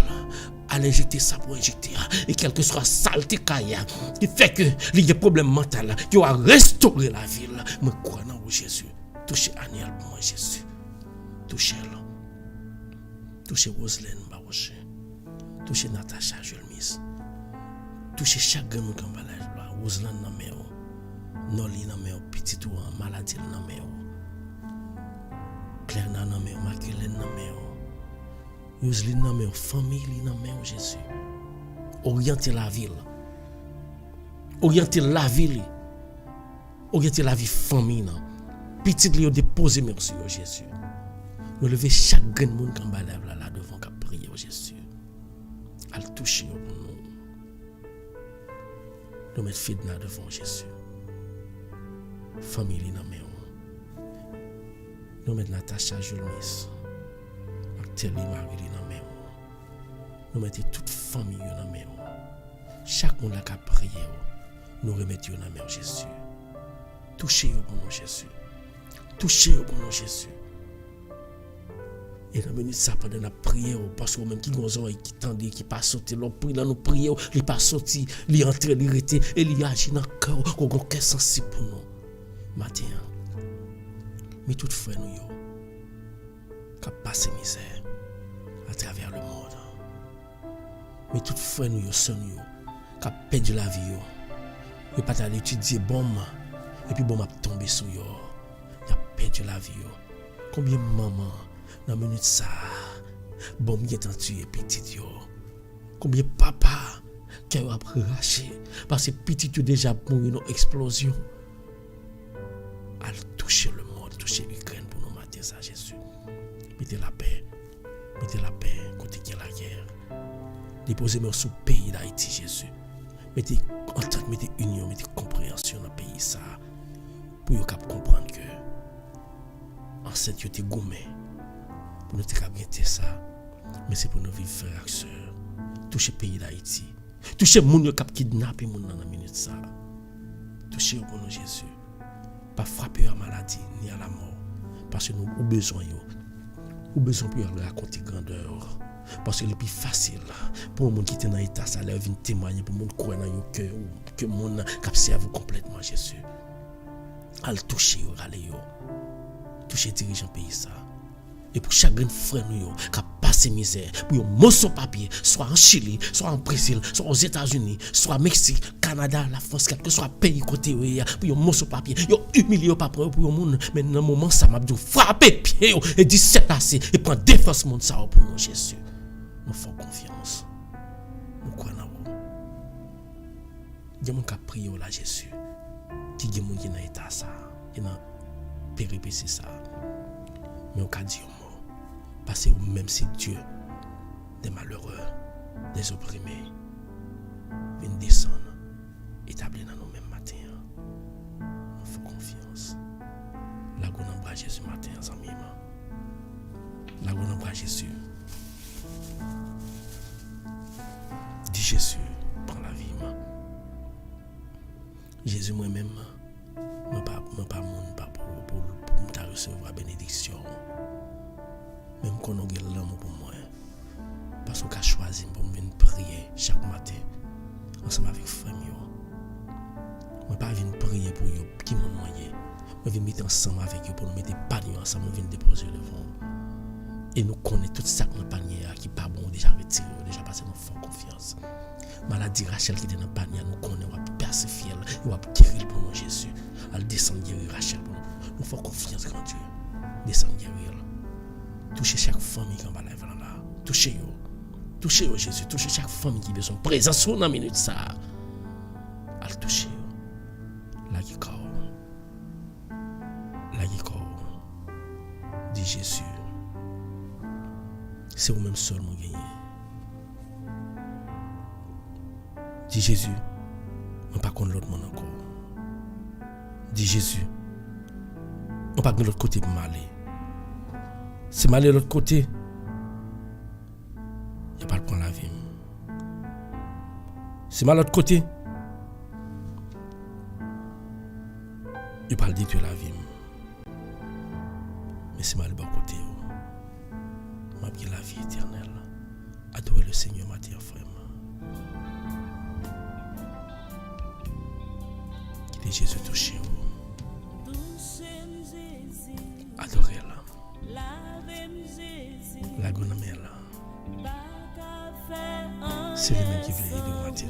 Speaker 1: Allez injecter ça pour injecter. Et quel que soit la saleté qu'il y a, qui fait que il y a des problèmes mentaux, qui va restaurer la ville. Moi, crois dans vous, Jésus. Touchez Daniel pour moi, Jésus. Touchez-le. Touchez Roselyne Baroche. Touchez Natacha Julmis. Touchez chaque gamin qui va là. Roselyne Nameo. Noli Nameo. Petit ou maladie Nameo. Claire Nameo. Maculène Nameo. Roselyne Nameo. Famille Nameo, Jésus. Orientez la ville. Orientez la ville. Orientez la vie famille. Petit li déposer merci au Jésus. Nous lever chaque grand monde qui va là devant qui prier au Jésus. À le toucher pour nous. Nous mettre fidna devant Jésus. Famille dans main. Nous mettre Natacha Julmis. Ak Telly Marie dans main. Nous mettre toute famille dans main. Chaque monde qui prier. Nous remettons dans main Jésus. Touchez pour nous Jésus. Touchez pour nous Jésus. Et dans minute ça pendant la prière parce que même qui gonzon qui tendait qui pas sorti l'on prie dans nos prières il pas sorti il entre il rete et il agit dans cœur qu'on cœur sensible pour nous matin mais tout frère nous yo qui passe misère à travers le monde mais tout frère nous yo son yo qui perdu la vie yo pas aller étudier bon et puis bon m'a tombé sur yo il a perdu la vie yo combien maman dans minute ça bon m'y est tué petit yo combien papa qui a arraché parce que petit yo déjà pour une explosion à toucher le monde toucher l'Ukraine pour nous mater ça Jésus mettez la paix côté qui la guerre déposez-moi sur le pays d'Haïti Jésus mettez entente mettez union mettez compréhension dans le pays ça pour yo cap comprendre que en cette yo te goumé pour nous te ça mais c'est pour nous vivre frères et sœurs toucher pays d'Haïti toucher moun yo k'ap kidnapper moun dans la minute ça toucher pour nous Jésus pas frapper à maladie ni à la mort parce que nous avons besoin pour raconter grandeur parce que le plus facile pour les gens qui sont dans l'état ça leur vient témoigner pour les gens qui croient dans leur cœur que les gens observent complètement Jésus à le toucher toucher dirigeant pays ça. Et pour chaque frère nous qui a passé misère, pour un morceau papier, soit en Chili, soit en Brésil, soit aux États-Unis, soit au Mexique, Canada, la France, quel que soit le pays côté pour un morceau papier, yo humilié pas pour le monde, mais dans le moment ça m'a dit frapper pied et dit c'est assez et prendre défense monde ça pour nous Jésus. Nous faisons confiance. Nous croyons en vous. Il y a mon qui prié là Jésus. Qui est mon qui dans état ça, qui dans péripétie ça. Mais on a dit parce que même si Dieu des malheureux, des opprimés, vient descendre, établir dans nous mêmes matin. Nous faisons confiance. La goût d'embrasser Jésus matin, amis. La goût d'embrasser Jésus. Dis Jésus, prends la vie. Jésus moi-même, je ne suis pas pour recevoir la bénédiction. Même qu'on a l'amour pour moi. Parce qu'on a choisi choisi pour venir prier chaque matin ensemble avec frère. Je ne pas venir prier pour eux qui m'ont moyen. Je viens mettre ensemble avec eux pour nous mettre panier ensemble, nous venir déposer devant. Et nous connaissons tout ça dans le panier qui n'est pas bon, déjà retiré, déjà passé, nous faisons confiance. Maladie Rachel qui était dans le panier, nous connaissons, nous avons persévéré, nous avons guéri pour nous Jésus. Elle descend guérir Rachel pour nous. Nous faisons confiance en Dieu. Descend guérir. Touchez chaque famille qui est en live là. Touchez-yo. Touchez-yo Jésus. Touchez chaque famille qui a besoin de présence dans la minute ça. Elle touche. La qui corps. La qui corps. Dit Jésus. C'est vous-même seul mon gagné. Dit Jésus. Je ne pas contre l'autre monde encore. Dit Jésus. Je ne pas de l'autre côté pour m'aller. Si je vais de l'autre côté, je ne vais pas prendre la vie. Si je vais de l'autre côté, je ne vais pas détruire la vie. Mais si je vais de l'autre côté, je vais la vie éternelle. Adorez le Seigneur, ma terre, frère. Qu'il est Jésus touché. Adorez-la. La gonamela. C'est lui-même qui veut aider de matin.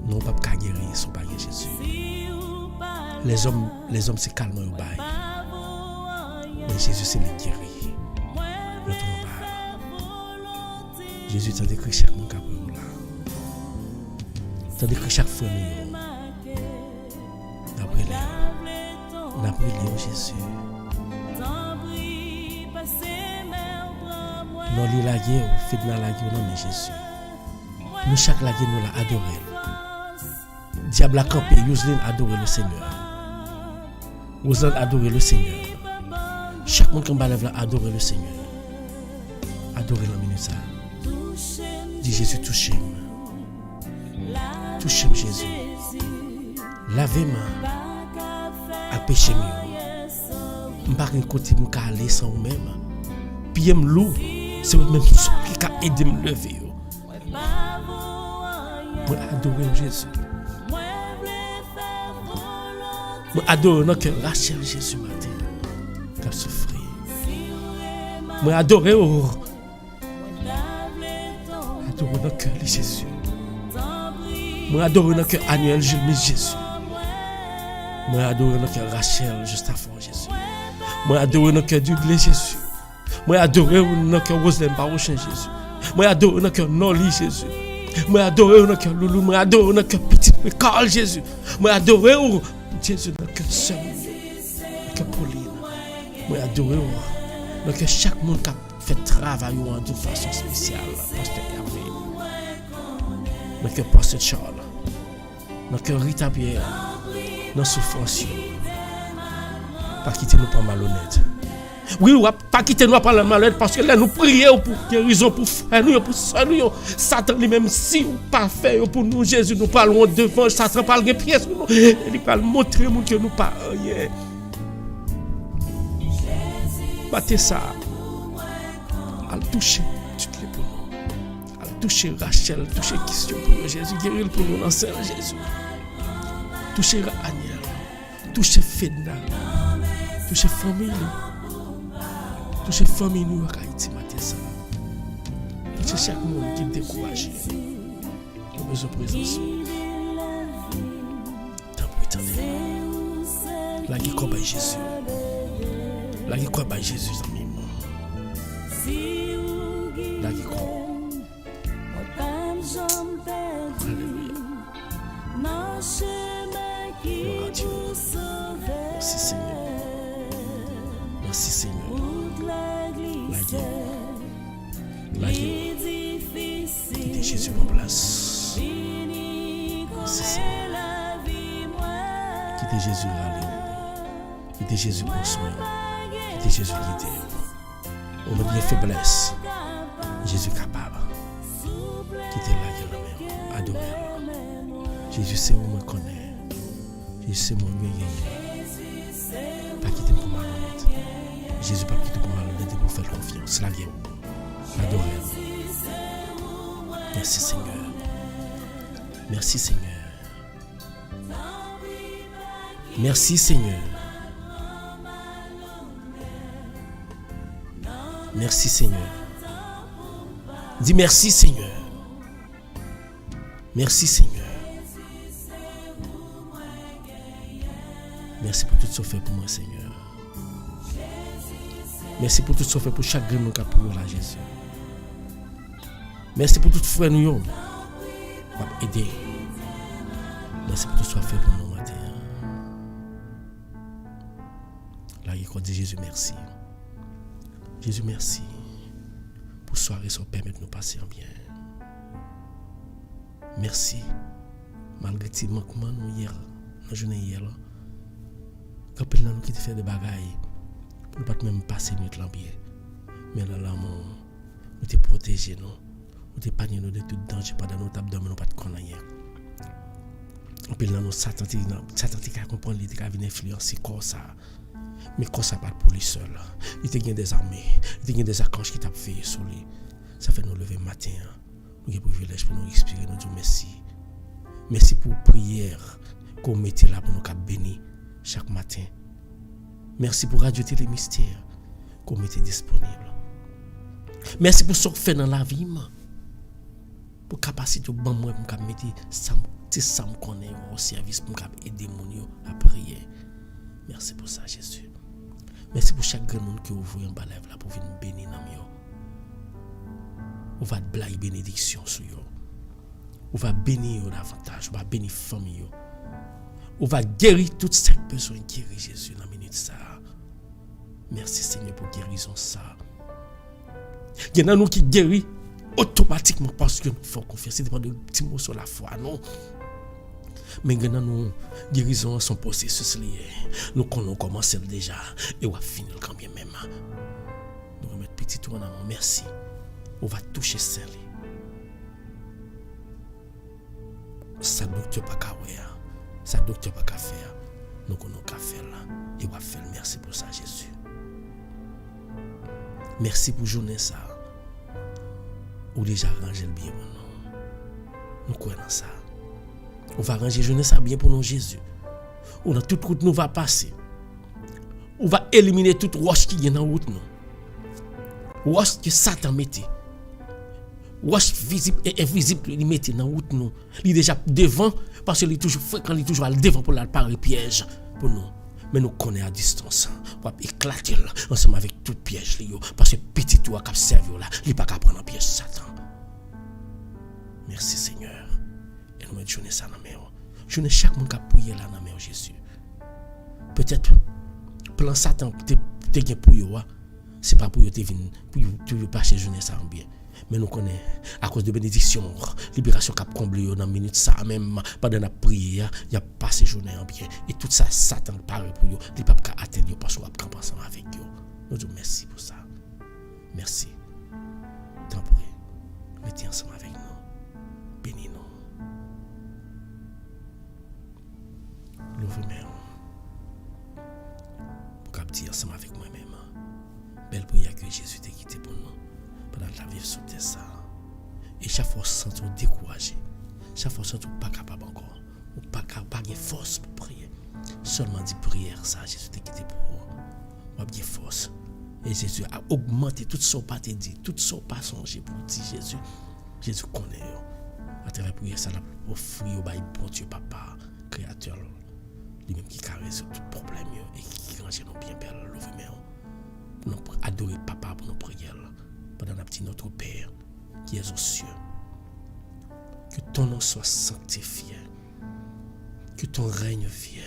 Speaker 1: Non, pas qu'à guérir, ils sont pas Jésus. Les hommes c'est calme au bail. Mais Jésus c'est le guéri. Le tombal. Jésus t'a décrit chaque monde qui a pris là. T'a décrit chaque famille. D'après les Jésus. Non, les lagues, fait de la lague, non, mais Jésus. Nous, chaque lague, nous l'a adoré. Diable a campé, Yoselin adoré le Seigneur. Yoselin adoré le Seigneur. Chaque monde qui a adoré le Seigneur. Adoré la minute ça. Dis Jésus, touchez-moi. Touchez-moi, Jésus. Lavez-moi. À péché mieux. Je ne sais pas côté je aller sans vous-même. Puis je me loue. C'est vous-même qui a aidé à me lever. Je adore Jésus. Je adore notre cœur. Rachel Jésus matin. Qui a souffert. Je adore notre cœur Jésus. Je adore notre cœur Annuel Jules Jésus. Je adore notre cœur Rachel juste avant Jésus. Je adore notre cœur Douglas Jésus. Moi adore notre cœur Roselyn Barochin Jésus. Moi adore notre cœur Noli Jésus. Moi adore notre cœur Loulou. Moi adore notre cœur Petit Carl Jésus. Moi adore Jésus notre cœur Sœur. Notre cœur Pauline. Moi adore notre cœur chaque monde qui a fait travail d'une façon spéciale. Pasteur Hervé. Notre cœur Pasteur Charles. Notre cœur Rita Pierre. Notre souffrance. Pas quitter nous pas malhonnête. Oui, pas quitter nous par la malheur parce que là nous prions pour guérison pour frère nous pour soeur nous. Satan lui-même si ou pas fait pour nous Jésus nous parlons devant Satan parle de pièces nous il va montrer nous que nous pas rien. Battez ça. À toucher toutes les pour nous. À toucher Rachel, toucher question pour nous Jésus guérir pour nous dans Seigneur Jésus. Toucher Aniel, toucher Fedna, toucher famille. Toucher famille nous à Haïti matin ça. Toucher chaque monde qui est découragé. Nous avons besoin de présence. Tant pis, attendez. La qui croit par Jésus. La qui croit par Jésus, amis. La qui croit. Alléluia. Gloire à Dieu. Merci Seigneur. Merci Seigneur. La guerre. Quittez Jésus en place. Merci Seigneur. Quittez Jésus là. Quittez Jésus pour soin. Quittez Jésus guider. On a bien faiblesse. Jésus capable. Quittez la guerre. Adorez. Jésus c'est où me connaît. Jésus c'est mon mieux. Pas quitter pour malhonnête. Jésus pas quitter pour malhonnête pour faire confiance. La guerre. Adorez. Merci Seigneur. Merci Seigneur. Merci Seigneur. Merci Seigneur. Dis merci Seigneur. Merci Seigneur. Merci pour tout ce que tu fais pour moi Seigneur. Merci pour tout ce que tu fais pour chaque grain qui a pour là Jésus. Merci pour tout frère nous pour aider. Merci pour tout ce que tu fait pour nous matin. Là il dit Jésus merci. Jésus merci pour soirée ça permettre nous passer en bien. Merci malgré tes manquements nous hier dans journée hier là. Quand nous qui te fait des bagailles pour ne pas même passer notre lampier. Mais là nous te protéger nous te épargner nous de tout danger pendant nous table dormir nous pas de connaître. On peut nous Satan qui comprendre il qui venir influencer comme ça. Mais comme ça pas pour lui seul. Il te gagne des armées, il te gagne des archanges qui t'a fait sur lui. Ça fait nous lever matin. Nous avons privilège pour nous respirer, nous disons merci. Merci pour prière qu'on mette là pour nous bénir chaque matin. Merci pour Radio Télé Mystère qu'on mette disponible. Merci pour ce qu'on fait dans la vie. Pour capacité de bon moi pour mettre ça me connaît au service pour aider mon yo à prier. Merci pour ça Jésus. Merci pour chaque grand monde qui ouvre un balève là pour venir bénir nam yo. On va blague bénédiction sur yo. On va bénir davantage, on va bénir famille yo. On va guérir toutes ces besoins guérir Jésus dans minute ça. Merci Seigneur pour guérison ça. Il y en a nous qui guérit automatiquement parce que nous faisons confiance. C'est pas de petits mots sur la foi, non. Mais il y en a nous guérison son processus lié. Nous connaissons comment c'est déjà et on va finir quand bien même. Nous allons mettre petit tour en avant. Merci. On va toucher celle. Ça docteur pas qu'à faire. Ça docteur pas qu'à faire. Nous connaissons qu'à faire là. Et on va faire. Merci pour ça Jésus. Merci pour journée ça. Ou déjà ranger le bien pour nous. Nous croyons dans ça. On va ranger journée ça bien pour nous Jésus. Ou dans toute route nous va passer. On va éliminer toute roche qui est dans la route nous. Roche que Satan mettait. Roche visible et invisible il mettait dans la route nous. Il est déjà devant parce qu'il est toujours fréquent, il est toujours devant pour la parer piège pour nous. Mais nous connaissons à distance. On va éclater ensemble avec tout piège. Parce que petit tour qui servi là, il n'est pas qu'à prendre un piège Satan. Merci Seigneur. Et nous mettons ça dans la main. Je ne chaque monde qui a prié là dans la main Jésus. Peut-être, plan Satan te gagne pour vous. Ce n'est pas pour vous pour passer journée ça en bien. Mais nous connaissons, à cause de bénédiction, libération qui a comblé dans la minute, ça même, pendant la prière, il y a passé journée en bien. Et tout ça, Satan parle pour vous, il ne peut pas atteindre parce qu'on va camper ensemble avec vous. Nous disons merci pour ça. Merci. Tant pis, mettez ensemble avec nous. Bénis-nous. L'ouvre-moi. Pour qu'on dire ensemble avec moi-même. Belle prière que Jésus t'a quitté pour nous. Pendant la vie sur terre ça. Et chaque fois sans tout décourager, chaque fois sans tout pas capable encore, ou pas de force pour prier. Seulement dit prière ça, Jésus t'a quitté pour vous. Pas de force. Et Jésus a augmenté tout ce pas te dit, tout ce pas songé pour dire Jésus. Jésus connaît. À travers prière ça, offrir au bon Dieu papa, créateur, lui-même qui caresse tout problème et qui range nos bien belle l'ouvre pour nous adorer papa pour nos prières. Pendant la petite notre Père qui est aux cieux. Que ton nom soit sanctifié. Que ton règne vienne.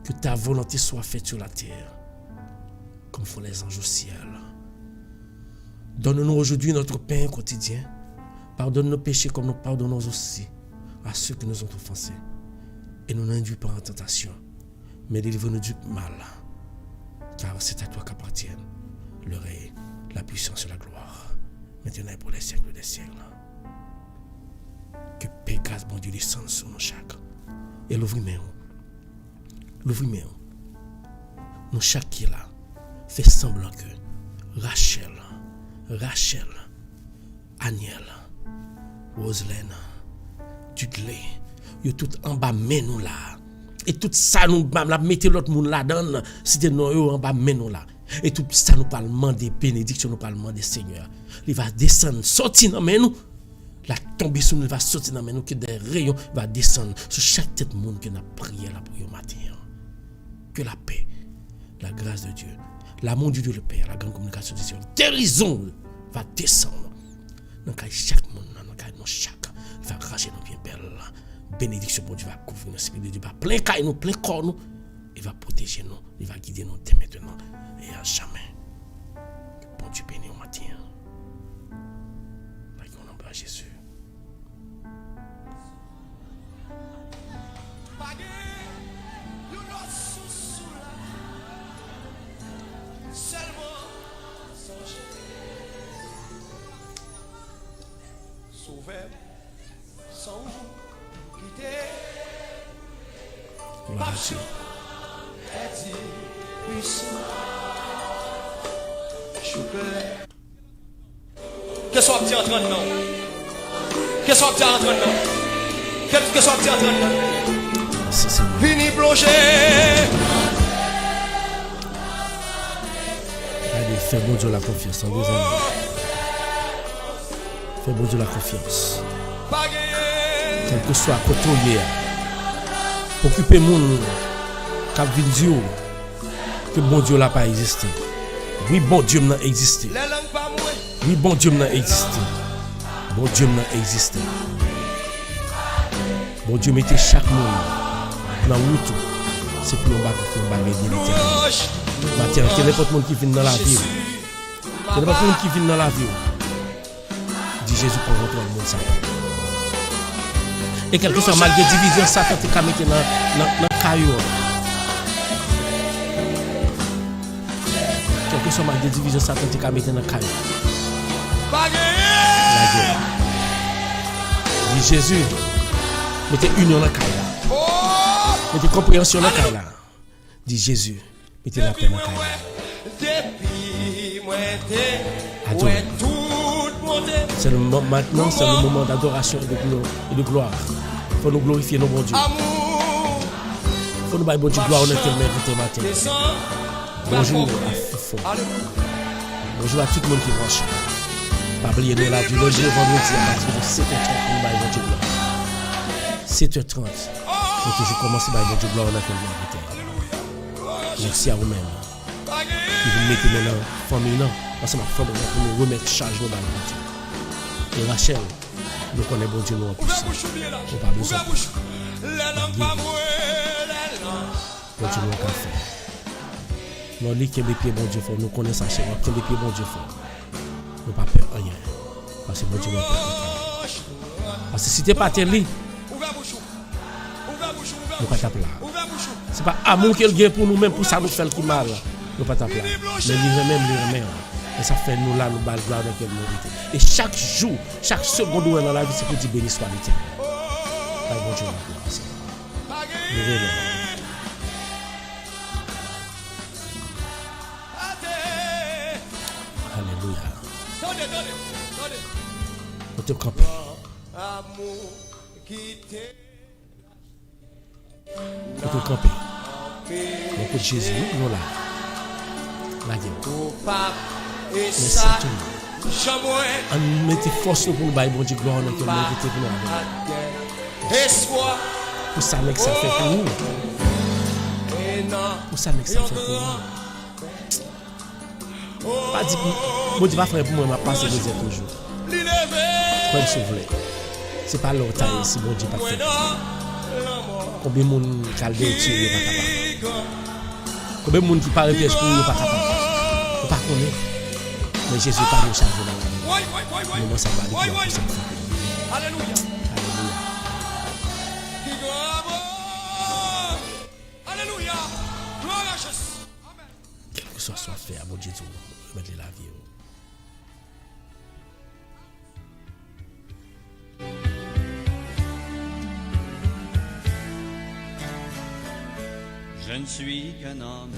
Speaker 1: Que ta volonté soit faite sur la terre. Comme font les anges au ciel. Donne-nous aujourd'hui notre pain quotidien. Pardonne nos péchés comme nous pardonnons aussi à ceux qui nous ont offensés. Et nous n'induis pas en tentation. Mais délivre-nous du mal. Car c'est à toi qu'appartiennent le règne, la puissance et la gloire, maintenant et pour les siècles des siècles. Que paix, grâce, bon Dieu, descende sur nous chaque. Et l'ouvre-moi. Nous chaque qui est là, fait semblant que Rachel, Aniel, Roselaine, Dudley, yo tout en bas men nous là. Et tout ça nous la mettez l'autre monde là dedans, c'était nous en bas men nous là. Et tout ça nous parle demander bénédiction, nous parle demander Seigneur. Il va descendre, sortir dans nous. La tomber sur nous, il va sortir dans nous que des rayons va descendre sur chaque tête monde que n'a prié là pour le matin. Que la paix, la grâce de Dieu, l'amour de Dieu le Père, la grande communication de Dieu, guérison va descendre dans chaque monde, dans chaque, il va cracher nos bien belles. Bénédiction pour Dieu va couvrir notre esprit de Dieu, va plein caille nous, plein corps nous, il va protéger nous, il va guider nous dès maintenant et à jamais. Bon Dieu béni au matin. Dans le nom de Jésus.
Speaker 3: Passion est puissant. Qu'est-ce qu'on dit en train de nous? Qu'est-ce qu'on dit en train de nous? Qu'est-ce qu'on dit en train de nous? Fini plongé.
Speaker 1: Allez, fais bon Dieu la confiance en deux amis. Fais bon Dieu la confiance. Quel que soit côté hier. Occuper moun cap vidéo que bon Dieu n'a pas existé. Oui, bon Dieu n'a existé. Oui, bon Dieu n'a existé. Bon Dieu n'a existé. Bon Dieu mettait chaque monde dans la route. C'est pour nous aider l'éternel. Quel est le monde qui vient dans la vie? Quel est le monde qui vient dans la vie? Dit Jésus pour rentrer dans le monde ça. Et quelque chose malgré division, Satan te ka mette dans caillou. Quelque chose malgré division, Satan te ka mette dans caillou. La guerre. Dit Jésus, mettez union dans caillou. Mettez compréhension dans caillou. Dit Jésus, mettez la paix dans caillou. C'est le moment, maintenant, c'est le moment d'adoration et de gloire. Il faut nous glorifier nos bons Dieu. Il faut nous bailler bon Dieu gloire honnêtement invité matin. Bonjour à Fifo. Bonjour à tout le monde qui branche. Pas oublier nous là du lundi au vendredi à partir de 7h30 pour nous bailler bon Dieu gloire. 7h30. Nous toujours commencer bailler bon Dieu gloire honnêtement invité. Merci à vous-même. Qui vous mettez maintenant famille là. Ensemble avec famille pour nous remettre charge nous bailler bon Dieu. Et Rachel, nous connaissons bon Dieu nous en plus. Nous pas besoin. Bon Dieu nous a fait. Nous lit qu'il y a des pieds bon Dieu fort. Nous connaissons sa chair. Qu'il y a des pieds bon Dieu fort. Nous pas peur rien. Parce que bon Dieu nous a fait. Parce que si tu n'es pas télé, nous pas taper là. Ce n'est pas amour qu'il y a pour nous-mêmes, pour ça nous fait le mal. Nous pas taper là. Mais lui-même. Et ça fait nous là, nous balle gloire dans laquelle nous vivons. Et chaque jour, chaque seconde où on est dans la vie, c'est pour dire béni soit l'éternel. Bon Dieu, nous venons. Alléluia. On te campe. On te campe. Donc Jésus, nous là. La guerre. Merci à tout le monde. On mette force pour nous bailler bon Dieu gloire dans lequel nous mériter pour nous. Pour ça que ça fait pour nous. Pour ça que ça fait pour nous. Pas dit bon Dieu va faire pour moi, m'a passer les heures toujours. Comme si vous voulez. C'est pas leur taille si bon Dieu pas fait. Combien de monde qui a le tuer pas capable. Combien de monde qui parle piège pour nous pas capable. On pas connaître. Mais Jésus pas nous charger dans la vie. Mais ça va aller pour ça. Alléluia. Alléluia. Gloire à Jésus. Amen. Quel que soit fait à bon Dieu, remettre la vie.
Speaker 4: Je ne suis qu'un homme,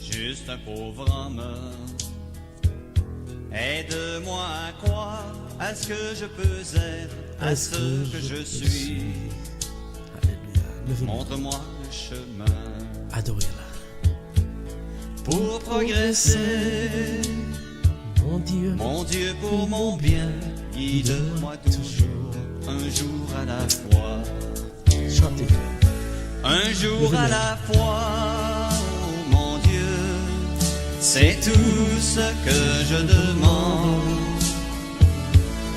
Speaker 4: juste un pauvre homme, Aide-moi à croire à ce que je peux être, à ce que je suis.
Speaker 1: Alléluia.
Speaker 4: Montre-moi le chemin.
Speaker 1: Adorez-la.
Speaker 4: Pour progresser, mon Dieu, pour mon bien, guide-moi toujours, un jour à la fois.
Speaker 1: Chantez.
Speaker 4: Un jour à la fois, oh mon Dieu, c'est tout ce que je demande.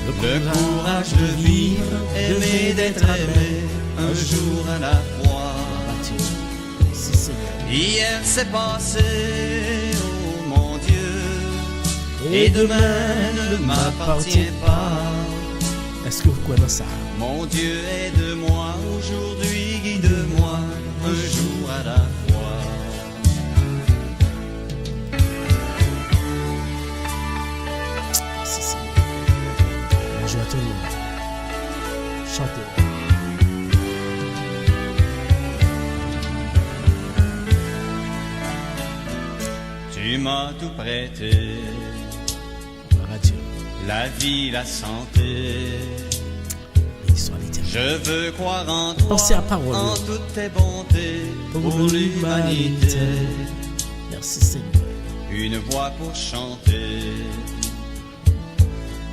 Speaker 4: Le courage de vivre, aimer d'être aimé, un jour à la fois. Hier c'est passé, oh mon Dieu, et demain ne m'appartient pas.
Speaker 1: Est-ce que vous connaissez ça?
Speaker 4: Mon Dieu, aide-moi aujourd'hui, guide-moi un jour à la fois.
Speaker 1: Si, si. Bonjour à tout le monde. Chantez.
Speaker 4: Tu m'as tout prêté,
Speaker 1: Radio.
Speaker 4: la vie, la santé. Je veux croire en toi,
Speaker 1: Pensez à parole.
Speaker 4: en toutes tes bontés, pour l'humanité.
Speaker 1: Merci Seigneur.
Speaker 4: Une voix pour chanter,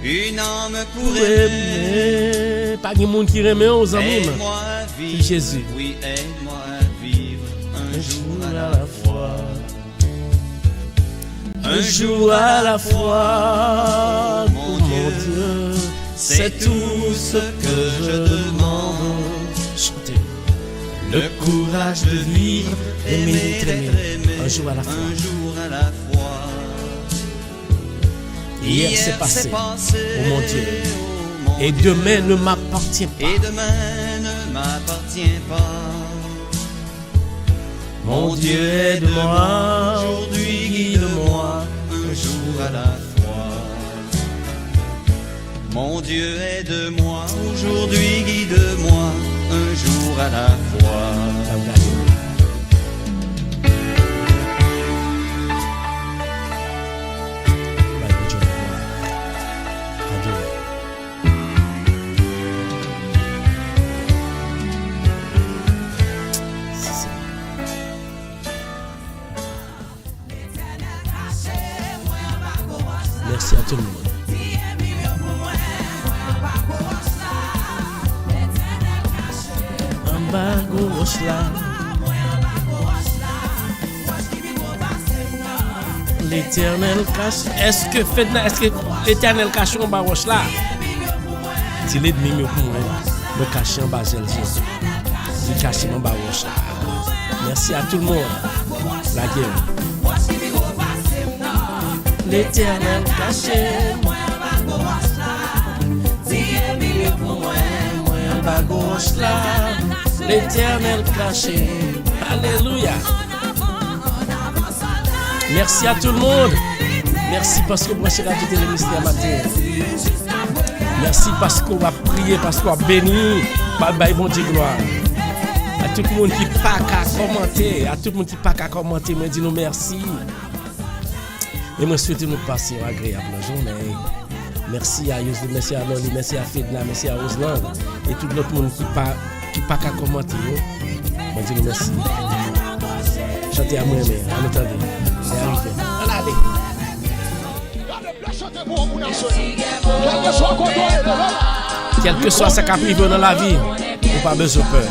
Speaker 4: une âme pour
Speaker 1: Pour
Speaker 4: aimer.
Speaker 1: aimer. Pas de monde qui remet aux amis.
Speaker 4: Aide-moi à vivre,
Speaker 1: Jésus.
Speaker 4: oui, aide-moi à vivre un jour à la fois.
Speaker 1: Un jour à la fois, oh mon Dieu,
Speaker 4: c'est tout ce que je demande.
Speaker 1: Chantez.
Speaker 4: Le courage de vivre, aimer d'être aimé,
Speaker 1: un jour à la fois.
Speaker 4: un jour à la fois.
Speaker 1: Hier c'est passé, oh mon Dieu,
Speaker 4: oh mon
Speaker 1: et
Speaker 4: Dieu,
Speaker 1: demain ne m'appartient pas.
Speaker 4: et demain ne m'appartient pas.
Speaker 1: Mon Dieu, aide-moi,
Speaker 4: aujourd'hui, guide-moi un jour à la fois. Mon Dieu, aide-moi aujourd'hui, guide-moi un jour à la fois.
Speaker 1: Merci à tout le monde. L'éternel cache. Est-ce que l'éternel cache en bas roche là? Si l'ennemi me me cache en bas Jésus. Il cache en bas roche là. Merci à tout le monde. La guerre. L'éternel caché. L'éternel caché. Alléluia. Merci à tout le monde. Merci parce que vous branchez Radio Télé Mystère matin. Merci parce qu'on va prier, parce qu'on va bénir. Bye bon Dieu gloire. À tout le monde qui pas qu'à commenter, à tout le monde qui pas qu'à commenter, moi dis nous merci. Et moi souhaite nous passer une agréable journée. Merci à Yosef, merci à Loli, merci à Fedna, merci à Oslan et tout l'autre monde qui pas qu'à commenter. Moi dis nous merci. Chantez à moi, mais en attendant, c'est arrivé. Allez. Quel que soit ce qui arrive dans la vie, on n'a pas besoin de peur.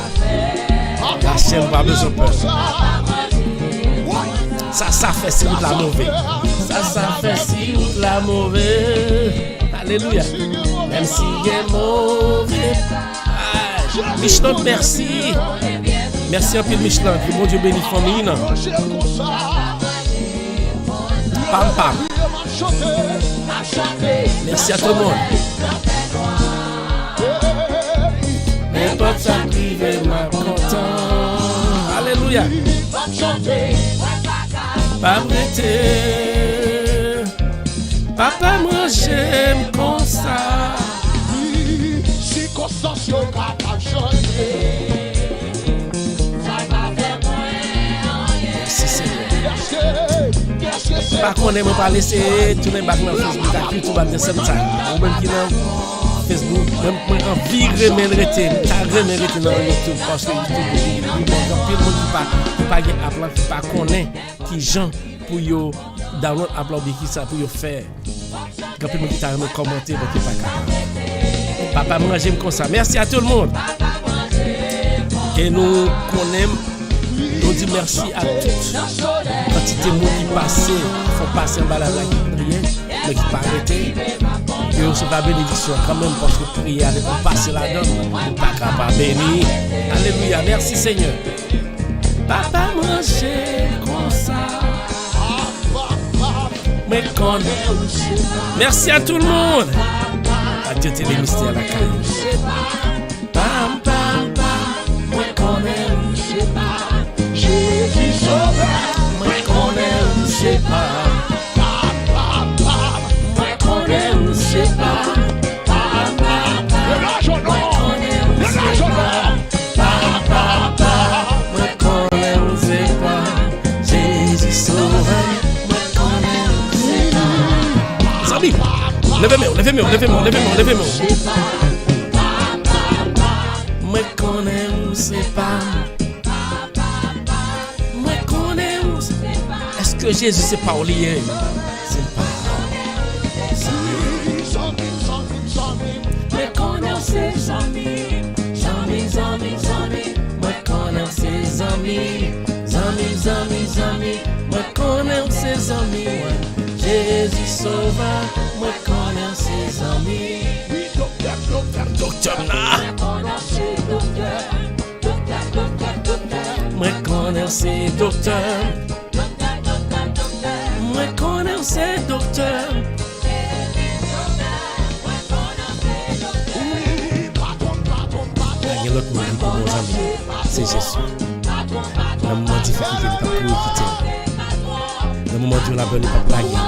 Speaker 1: La chaîne n'a pas besoin de peur. Ça fait si vous la mauvaise. Ça fait si vous la mauvaise. Alléluia. Même si il est mauvais. Michelin, merci. Merci un peu Michelin. Que mon Dieu bénisse la famille. Pam pam. Merci à tout le monde. N'importe ça qui veut ma content. Alléluia. Pas prêté. Papa, moi j'aime comme ça.
Speaker 5: Si conscience pas changer.
Speaker 1: Merci Seigneur.
Speaker 5: Qu'est-ce que c'est?
Speaker 1: pas connaît, moi pas laisser tourner back dans Facebook, à YouTube, à descendre ça. Ou même qui dans Facebook, même moi envie remercier, t'as remercié dans YouTube parce que YouTube, il y a plein de monde qui pas app qui pas connaît, qui gens pour yo download app qui ça pour yo faire. Quand plein de monde qui t'a commenté, donc qui pas capable. Papa manger comme ça. Merci à tout le monde. Et nous connaissons. Nous disons merci à tous. Quantité de monde qui passent, qui font passer en bas la qui prier, mais qui ne pas arrêter. Et on se va bénédiction quand même parce que prier, on passe la donne. On ne pas capable bénir. Alléluia. Merci Seigneur. Papa manger comme ça. Mais qu'on merci à tout le monde. Adieu télé mystère à la caille. Pam pam pam. Moi qu'on aime, je sais pas. Jésus sauveur. Moi qu'on aime, je sais pas. Pam pam pam. Moi qu'on aime, je sais pas. Pam pam pam. Le lâche-non. Le lâche-non. Pam pam pam. Moi qu'on aime, je sais pas. Jésus sauveur. Levez-moi. Moi connais où c'est pas. Moi connais où c'est pas. Est-ce que Jésus c'est pas lié? C'est pas. Moi connais ses amis. Moi connais ses amis. Moi connais ses amis. Jésus sauveur, moi connais ses amis. Oui, docteur là. Moi connais ses docteurs. Moi connais ses docteurs. Il y a l'autre monde pour nos amis. C'est Jésus. Dans le moment de difficulté, il ne peut plus quitter. Dans le moment où la bonne n'est pas blaguée.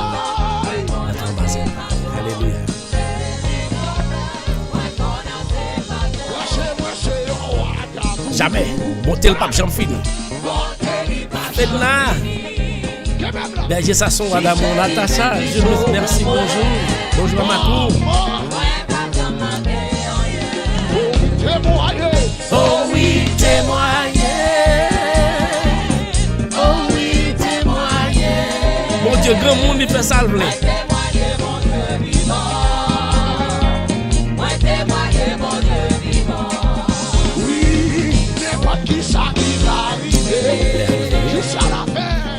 Speaker 1: Alléluia. Jamais. Monter le pape, j'en finis. Faites là. Berger Sasson, Adamon, Natacha. Je vous remercie. Bonjour. Bonjour à ma cour. Oh oui, témoignez. Oh oui, témoignez. Mon Dieu, grand monde, il fait salver.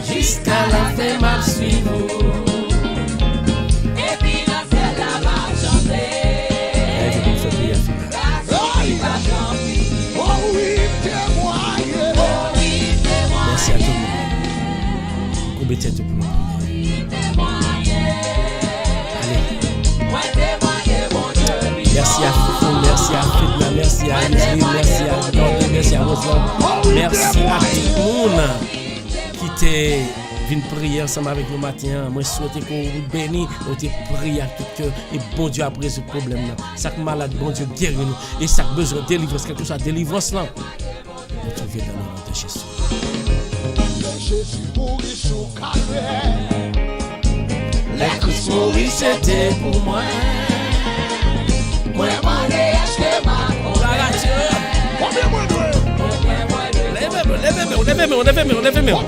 Speaker 1: Jusqu'à la fin, m'a suivi. Et puis la fête la va chanter. Oh oui, témoignez. Merci à tout le monde. Combien de temps pour nous? Merci à Foucault, merci à Fitna, merci à Lisli, merci à Doré, merci à Roselaure, merci à tout le monde qui t'est venu prier ensemble avec nous matin. Moi, je souhaite qu'on vous bénisse, on te prie à tout cœur et bon Dieu après ce problème-là. Chaque malade, bon Dieu guérit nous et chaque besoin de délivrance, quelque chose à délivrance-là. Nous trouvons dans le nom de Jésus.
Speaker 5: Jésus mourit sous calvaire.
Speaker 1: La Christ mourit, c'était pour moi. Moi, est-ce que ma levez-moi.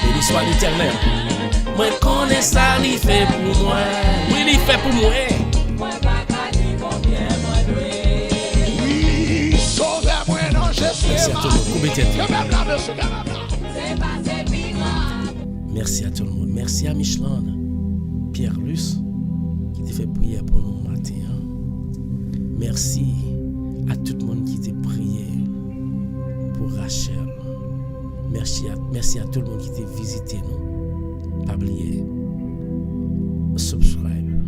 Speaker 1: Béni soit l'Éternel. Moi, connais ça, il fait pour moi. Oui, il fait pour moi.
Speaker 5: Oui, sauvez-moi, non, je sais pas.
Speaker 1: Merci à tout le monde. Merci à Michelin, Pierre Luce, qui t'a fait prier pour nous matin. Merci à tout le monde qui t'a prié pour Rachel. Merci à tout le monde qui t'a visité nous. Pas oublier, subscribe.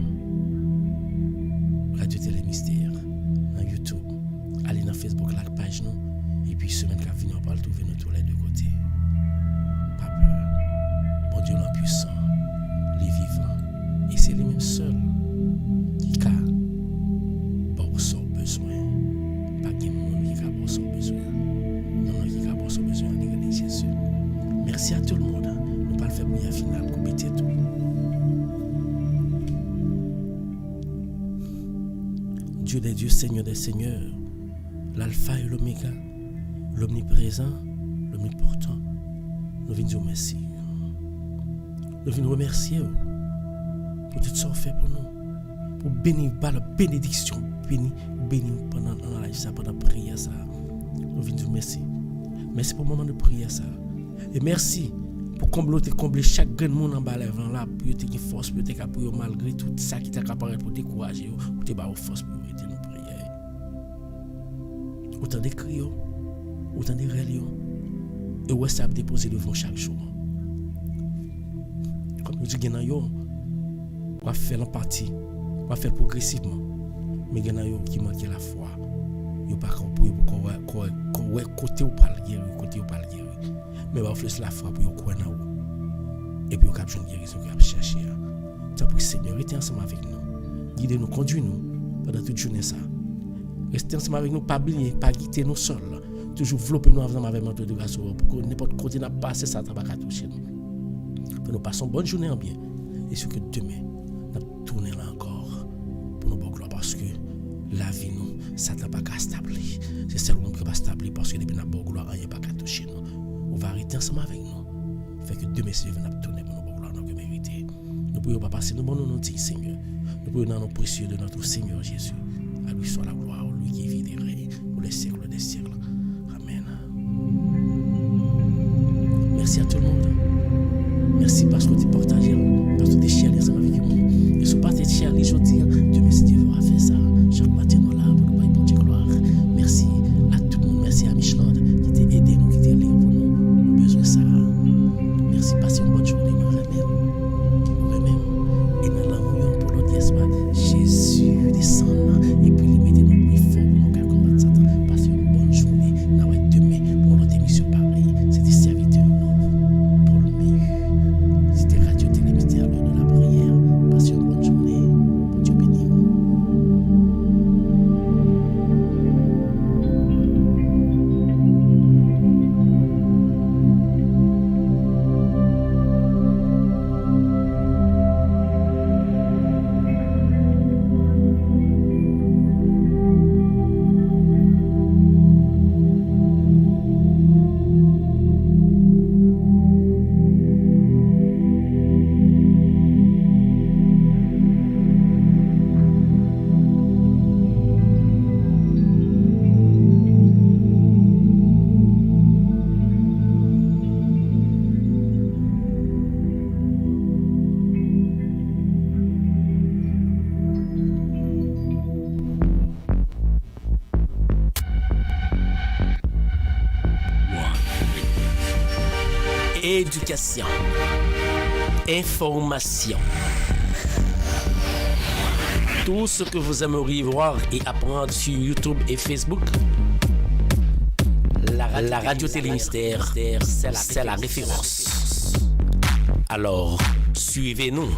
Speaker 1: Radio Télé Mystère, dans YouTube. Allez dans Facebook, la page nous. Et puis, semaine qui vient, on va le trouver nous tous les deux côtés. Pas peur. Bon Dieu l'impuissant, les vivants, et c'est lui-même seul qui a pas besoin, pas de monde qui a pas besoin. Dieu des dieux, Seigneur des seigneurs, l'alpha et l'oméga, l'omniprésent, l'omniportant, nous venons dire merci. Nous venons remercier pour tout ce qu'on fait pour nous, pour bénir par la bénédiction, bénir pendant la prière. Nous venons dire merci. Merci pour le moment de prière. Et merci pour combler chaque grand monde en bas l'avant là, pour te force, pour te capable malgré tout ça qui t'a capable pour décourager, pour te avoir force pour aider nos prières. Autant de cris, autant de rêves, et où ça a déposé devant chaque jour. Comme nous disons, on va faire l'empathie, on va faire progressivement, mais il y a qui manquent la foi. Il n'y a pas de côté ou pas le guérir, côté ou pas le guérir. Mais on va faire la foi pour croire en nous. Et puis on va faire une guérison qu'on va chercher. Ça pour que le Seigneur reste ensemble avec nous. Guidez-nous, conduisez-nous pendant toute journée. Restez ensemble avec nous, pas oublier, pas quitter nous seuls. Toujours développer-nous ensemble avec notre de grâce pour que n'importe côté n'a passé ça, ça va pas toucher nous. Que nous passons bonne journée en bien. Et ce que demain, nous allons tourner là encore pour nous bonne gloire parce que la vie nous, ça n'a pas qu'à stablir. C'est seulement qui va stablir parce que depuis nous bonne gloire, rien n'a pas qu'à toucher nous. On va arrêter ensemble avec nous. Fait que demain, si nous allons tourner pour nous bonne gloire, nous allons mériter. Nous ne pouvons pas passer nous bon nous dire Seigneur. Nous pouvons dans nos précieux de notre Seigneur Jésus. À lui soit la gloire, lui qui vit des règnes pour les siècles des siècles. Amen. Merci à tout le monde. Merci parce que tu partages, parce que tu es chialé ensemble avec nous. Et si tu es chialé, je dis, Dieu merci, Dieu va faire ça. Chaque matin, nous là, pour nous pour Dieu gloire. Merci à tout le monde. Merci à Micheland qui t'a aidé nous, qui t'a lié pour nous. Nous avons besoin de ça. Merci, passez une bonne journée, moi-même. Et dans l'amour pour l'autre espoir, Jésus descend et puis il met nous plus fort pour nous combattre Satan. Passez une bonne journée. Nous allons demain pour notre émission pareille. C'était serviteur. C'était Radio Télé Mystère, l'heure de la prière. Passez une bonne journée. Dieu bénisse. Éducation, information, tout ce que vous aimeriez voir et apprendre sur YouTube et Facebook. La Radio Télé Mystère, c'est la référence. Alors, suivez-nous.